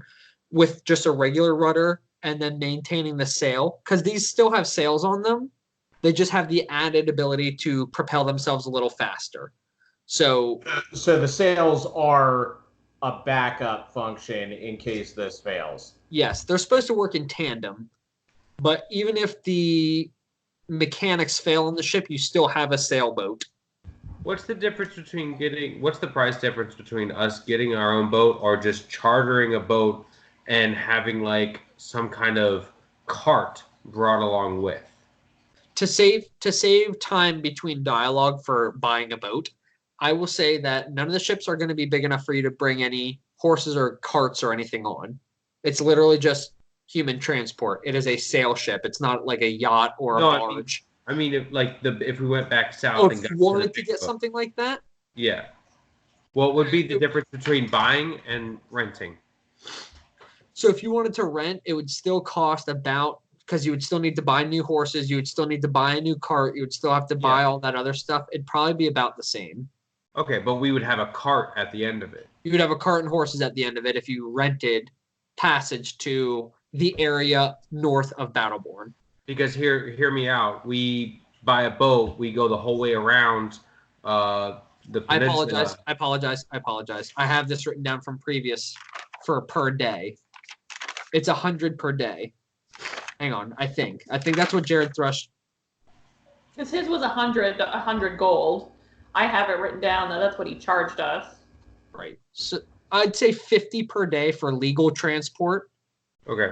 with just a regular rudder and then maintaining the sail, because these still have sails on them. They just have the added ability to propel themselves a little faster. So the sails are a backup function in case this fails. yes, they're supposed to work in tandem, but even if the mechanics fail on the ship, you still have a sailboat. What's the price difference between us getting our own boat or just chartering a boat and having like some kind of cart brought along with? To save time between dialogue for buying a boat, I will say that none of the ships are going to be big enough for you to bring any horses or carts or anything on. It's literally just human transport. It is a sail ship. It's not like a yacht or a barge. I mean, if we went back south and if you wanted to get something like that, yeah. What would be the difference between buying and renting? So if you wanted to rent, it would still cost about, because you would still need to buy new horses, you would still need to buy a new cart, you would still have to buy all that other stuff. It'd probably be about the same. Okay, but we would have a cart at the end of it. You would have a cart and horses at the end of it if you rented passage to the area north of Battleborn. Because hear me out. We buy a boat. We go the whole way around the peninsula. I apologize. I have this written down from previous for per day. It's 100 per day. Hang on. I think that's what Jared Thrush. Because his was 100 gold. I have it written down that that's what he charged us. Right. So I'd say 50 per day for legal transport. Okay.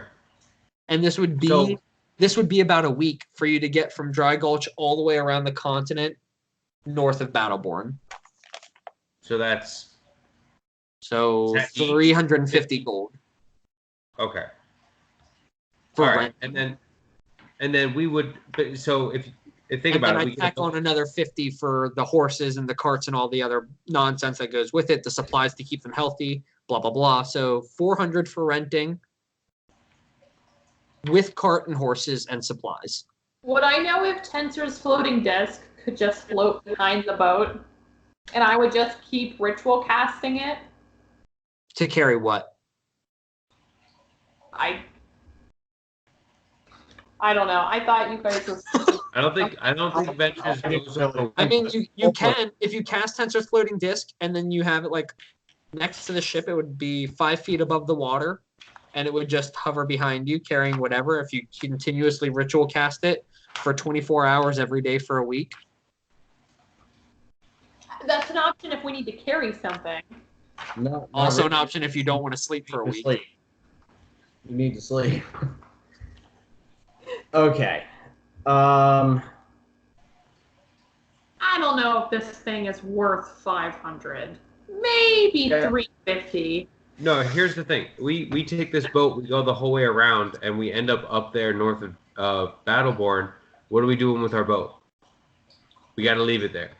And this would be about a week for you to get from Dry Gulch all the way around the continent north of Battleborn. So that's 350 gold. Okay. For all right. rent. And then we would. So if think and about then it, I tack on another 50 for the horses and the carts and all the other nonsense that goes with it, the supplies to keep them healthy, blah blah blah. So 400 for renting, with cart and horses and supplies. Would I know if Tensor's floating disc could just float behind the boat, and I would just keep ritual casting it? To carry what? I don't know. I thought you guys were. I don't think Ventures goes over. I mean, you can, if you cast Tensor's floating disc and then you have it like next to the ship, it would be 5 feet above the water, and it would just hover behind you carrying whatever. If you continuously ritual cast it for 24 hours every day for a week. That's an option if we need to carry something. No, not Also an really. option if you don't want to sleep for a You need to week. sleep. You need to sleep. Okay. I don't know if this thing is worth 500. Maybe Yeah. 350. No, here's the thing. We take this boat, we go the whole way around, and we end up there north of Battleborn. What are we doing with our boat? We got to leave it there.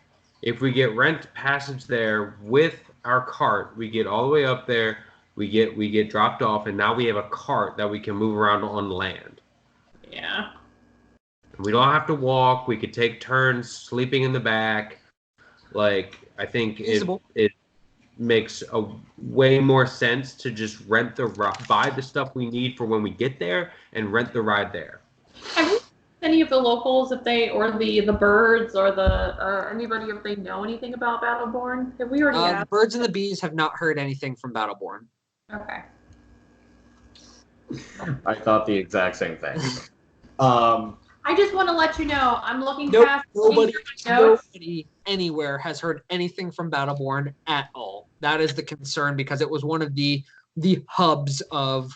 If we get rent passage there with our cart, we get all the way up there. We get dropped off, and now we have a cart that we can move around on land. Yeah. We don't have to walk. We could take turns sleeping in the back. Like, I think Feasible. it makes a way more sense to just buy the stuff we need for when we get there and rent the ride there. Have you any of the locals, if they or the birds or anybody, if they know anything about Battleborn? Have we already The asked? birds and the bees have not heard anything from Battleborn. Okay. I thought the exact same thing. I just want to let you know I'm looking Nope, past nobody, notes. nobody anywhere has heard anything from Battleborn at all. That is the concern because it was one of the hubs of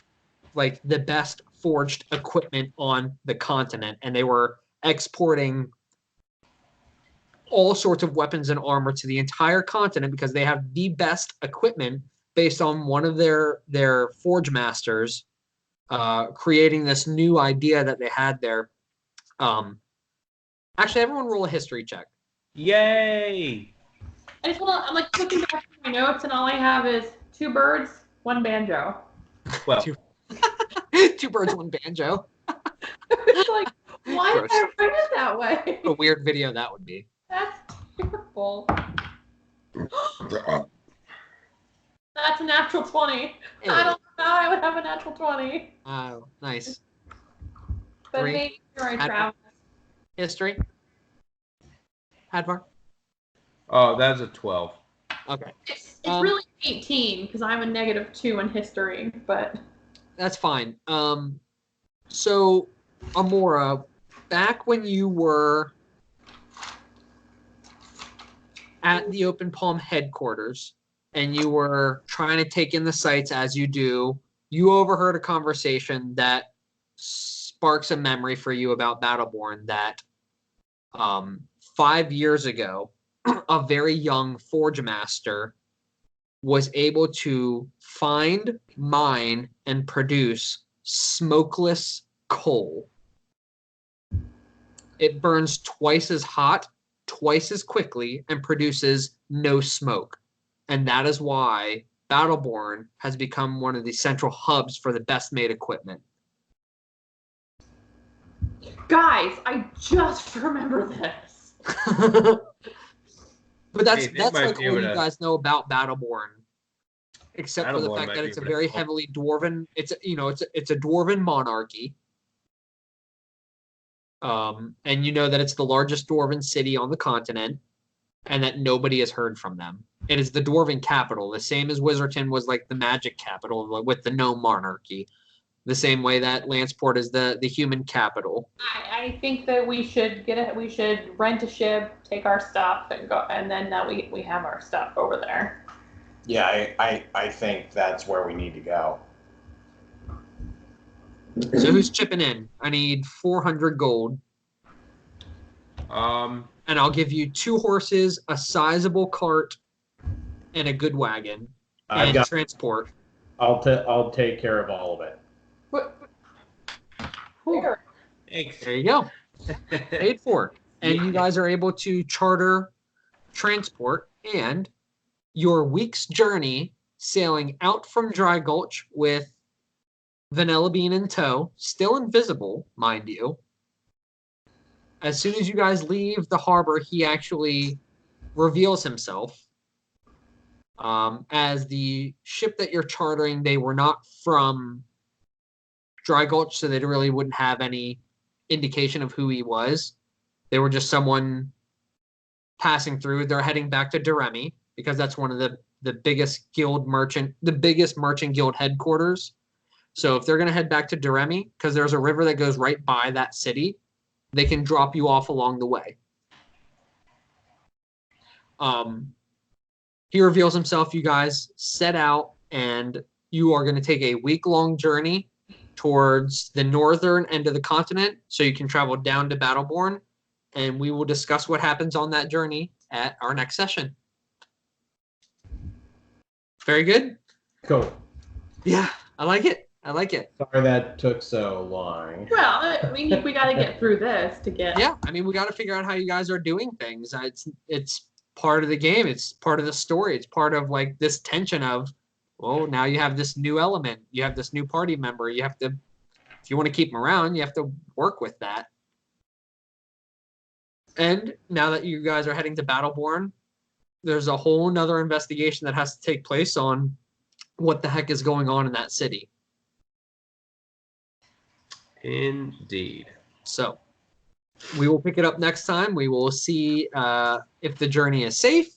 like the best forged equipment on the continent, and they were exporting all sorts of weapons and armor to the entire continent because they have the best equipment based on one of their forge masters creating this new idea that they had there. Actually, everyone roll a history check. Yay! I'm like looking back at my notes, and all I have is 2 birds, 1 banjo. Well, Two- 2 birds, 1 banjo. It's like, why did Gross. I write it that way? A weird video that would be. That's terrible. That's a natural 20. I don't know how I would have a natural 20. Oh, nice. But 3. maybe you're right, Hadvar. Travis. History. Hadvar. oh, that's a 12. Okay, It's Um, really 18 because I'm a -2 in history, but that's fine. So Amora, back when you were at the Open Palm headquarters and you were trying to take in the sights as you do, you overheard a conversation that sparks a memory for you about Battleborn that 5 years ago, a very young forge master was able to find, mine, and produce smokeless coal. It burns twice as hot, twice as quickly, and produces no smoke. And that is why Battleborn has become one of the central hubs for the best made equipment. guys, I just remember this. But that's Hey, they might like be all able you to- guys know about Battleborn, except for the Battleborn fact might that be it's a able to very help. heavily dwarven. It's a dwarven monarchy. And you know that it's the largest dwarven city on the continent, and that nobody has heard from them. It is the dwarven capital, the same as Wizardton was like the magic capital with the gnome monarchy. The same way that Lanceport is the human capital. I think that we should we should rent a ship, take our stuff, and go, and then we have our stuff over there. Yeah, I think that's where we need to go. So who's chipping in? I need 400 gold, Um, and I'll give you 2 horses, a sizable cart, and a good wagon, I've and got. transport. I'll take care of all of it. Where? thanks. There you go. Paid for. And you guys are able to charter transport, and your week's journey sailing out from Dry Gulch with Vanilla Bean in tow, still invisible, mind you. As soon as you guys leave the harbor, he actually reveals himself. As the ship that you're chartering, they were not from Dry Gulch, so they really wouldn't have any indication of who he was. They were just someone passing through. They're heading back to Doremi because that's one of the biggest merchant guild headquarters. So if they're going to head back to Doremi, because there's a river that goes right by that city, they can drop you off along the way. He reveals himself. You guys set out, and you are going to take a week-long journey towards the northern end of the continent, so you can travel down to Battleborn, and we will discuss what happens on that journey at our next session. Very good. Cool. Yeah, I like it. I like it. Sorry that took so long. Well, we got to get through this to get. Yeah, I mean, we got to figure out how you guys are doing things. It's part of the game. It's part of the story. It's part of like this tension of, well, now you have this new element. You have this new party member. You have to, if you want to keep them around, you have to work with that. And now that you guys are heading to Battleborn, there's a whole nother investigation that has to take place on what the heck is going on in that city. Indeed. So we will pick it up next time. We will see if the journey is safe,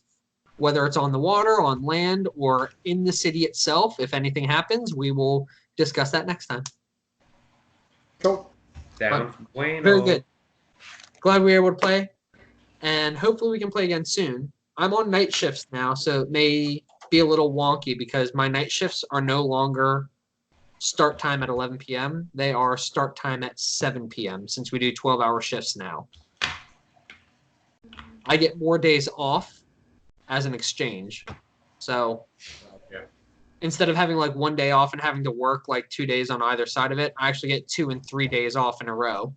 whether it's on the water, on land, or in the city itself. If anything happens, we will discuss that next time. Cool. Sounds bueno. Very good. Glad we were able to play, and hopefully we can play again soon. I'm on night shifts now, so it may be a little wonky because my night shifts are no longer start time at 11 p.m. They are start time at 7 p.m. since we do 12-hour shifts now. I get more days off as an exchange. So instead of having like 1 day off and having to work like 2 days on either side of it, I actually get 2 and 3 days off in a row.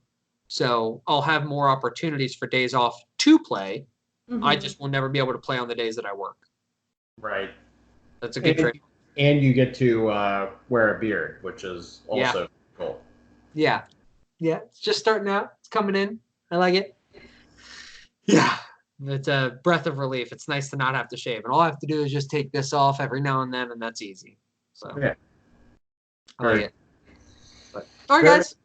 So I'll have more opportunities for days off to play. Mhm. I just will never be able to play on the days that I work. Right. That's a good trade. And you get to wear a beard, which is also cool. Yeah. Yeah. It's just starting out. It's coming in. I like it. Yeah. It's a breath of relief. It's nice to not have to shave. And all I have to do is just take this off every now and then, and that's easy. So Yeah. I like it. But, all right, guys.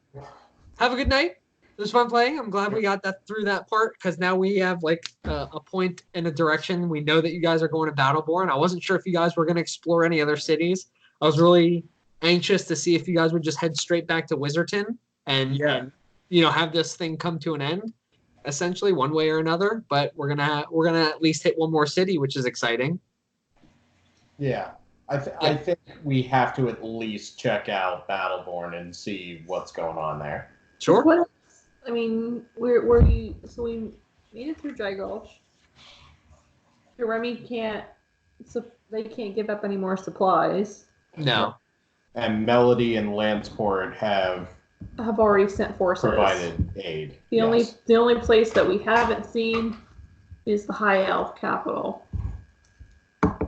Have a good night. It was fun playing. I'm glad we got that through that part because now we have like a point and a direction. We know that you guys are going to Battleborn. I wasn't sure if you guys were going to explore any other cities. I was really anxious to see if you guys would just head straight back to Wizardton and have this thing come to an end, essentially one way or another. But we're gonna at least hit one more city, which is exciting. Yeah. I think we have to at least check out Battleborn and see what's going on there. Sure. What else? I mean, we made it through Dry Gulch. The Remy can't give up any more supplies. No. And Melody and Lanceport have Already sent forces. provided aid. The only place that we haven't seen is the High Elf capital.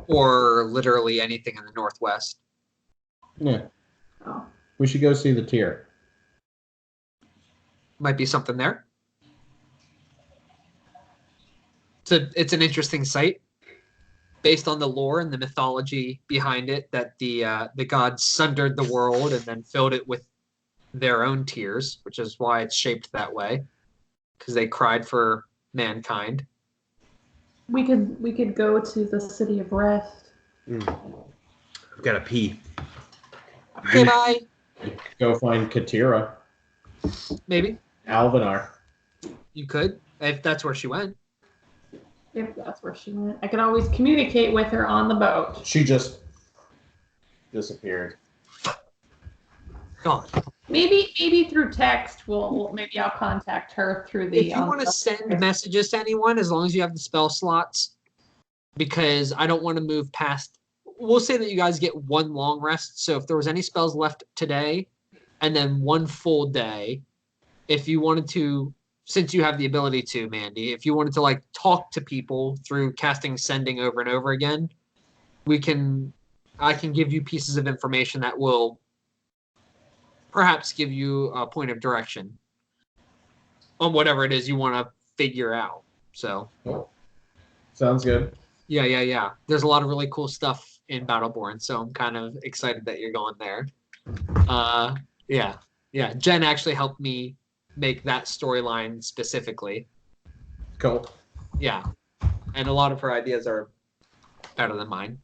Or literally anything in the Northwest. Yeah. Oh. We should go see the tier. Might be something there. It's an interesting site based on the lore and the mythology behind it that the gods sundered the world and then filled it with their own tears, which is why it's shaped that way, because they cried for mankind. We could go to the City of Rest. I've got to pee. Okay, bye. Go find Katira. Maybe. Alvinar. You could, if that's where she went. If that's where she went. I could always communicate with her on the boat. She just disappeared. Gone. Maybe through text. Maybe I'll contact her through the. If you want to send messages to anyone, as long as you have the spell slots, because I don't want to move past. We'll say that you guys get one long rest. So if there was any spells left today, and then one full day, if you wanted to, since you have the ability to, Mandy, if you wanted to like talk to people through casting sending over and over again, I can give you pieces of information that will perhaps give you a point of direction on whatever it is you want to figure out. So Sounds good. yeah. There's a lot of really cool stuff in Battleborn, so I'm kind of excited that you're going there. Yeah. Jen actually helped me make that storyline specifically. Cool. Yeah. And a lot of her ideas are better than mine.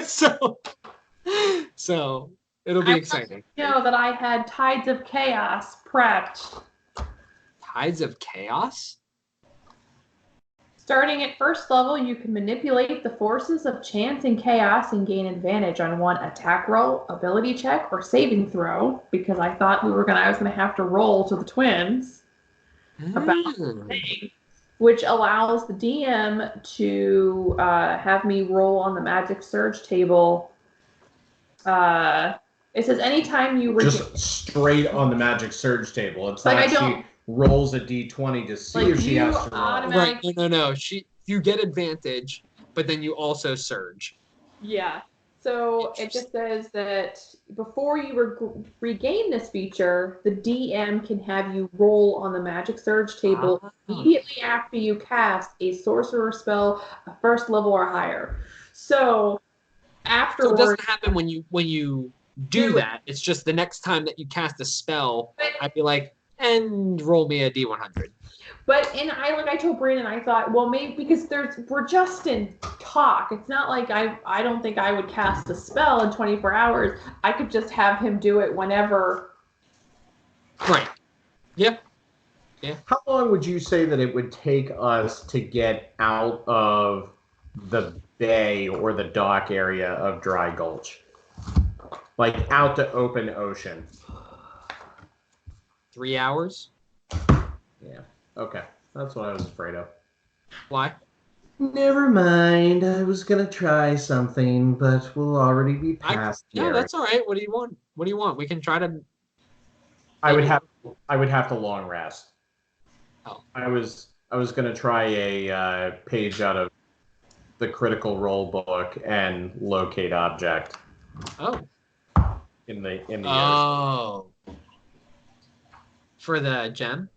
so it'll be exciting. You know that I had Tides of Chaos prepped. Tides of Chaos? Starting at first level, you can manipulate the forces of chance and chaos and gain advantage on one attack roll, ability check, or saving throw. Because I thought I was gonna have to roll to the twins about the thing, which allows the DM to have me roll on the Magic Surge table. It says anytime you just straight on the Magic Surge table. It's Like, not I don't- she rolls a d20 to see Like, if she you has to roll. automatic- Right. No. You get advantage, but then you also surge. Yeah. So it just says that before you regain this feature, the DM can have you roll on the Magic Surge table immediately after you cast a sorcerer spell, a first level or higher. So afterwards, So it doesn't happen when you do Do it. that. It's just the next time that you cast a spell, I'd be like, and roll me a d100. But I told Brandon, I thought, well, maybe because we're just in talk. It's not like I don't think I would cast a spell in 24 hours. I could just have him do it whenever. Right. Yep. How long would you say that it would take us to get out of the bay or the dock area of Dry Gulch? Like out to open ocean? 3 hours. Yeah. Okay. That's what I was afraid of. Why? Never mind. I was going to try something, but we'll already be past the No, area. that's all right. What do you want? What do you want? We can try to. I would have to long rest. Oh. I was going to try a page out of the Critical Role book and locate object Oh. in the Oh. For the gem?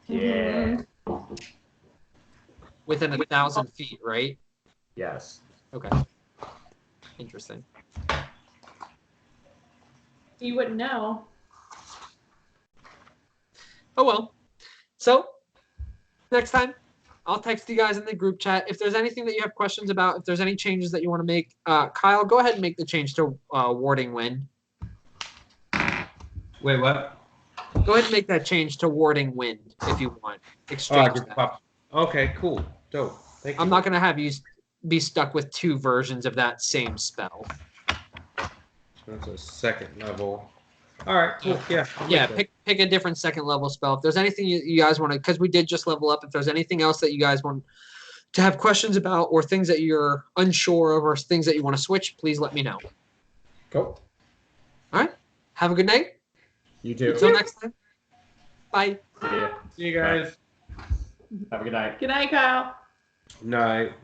Yeah. Within 1,000 feet, right? Yes. Okay. Interesting. You wouldn't know. Oh well. So next time, I'll text you guys in the group chat. If there's anything that you have questions about, if there's any changes that you want to make, Kyle, go ahead and make the change to warding wind. Wait, what? Go ahead and make that change to warding wind if you want. Exchange that. Okay, cool. Dope. Thank you. I'm not going to have you be stuck with 2 versions of that same spell. That's a second level. All right, cool. Yeah. Yeah, pick a different second level spell. If there's anything you guys want to, because we did just level up, if there's anything else that you guys want to have questions about or things that you're unsure of or things that you want to switch, please let me know. Cool. All right. Have a good night. You too. Until next time. Bye. See ya. See you guys. Have a good night. Good night, Kyle. Night.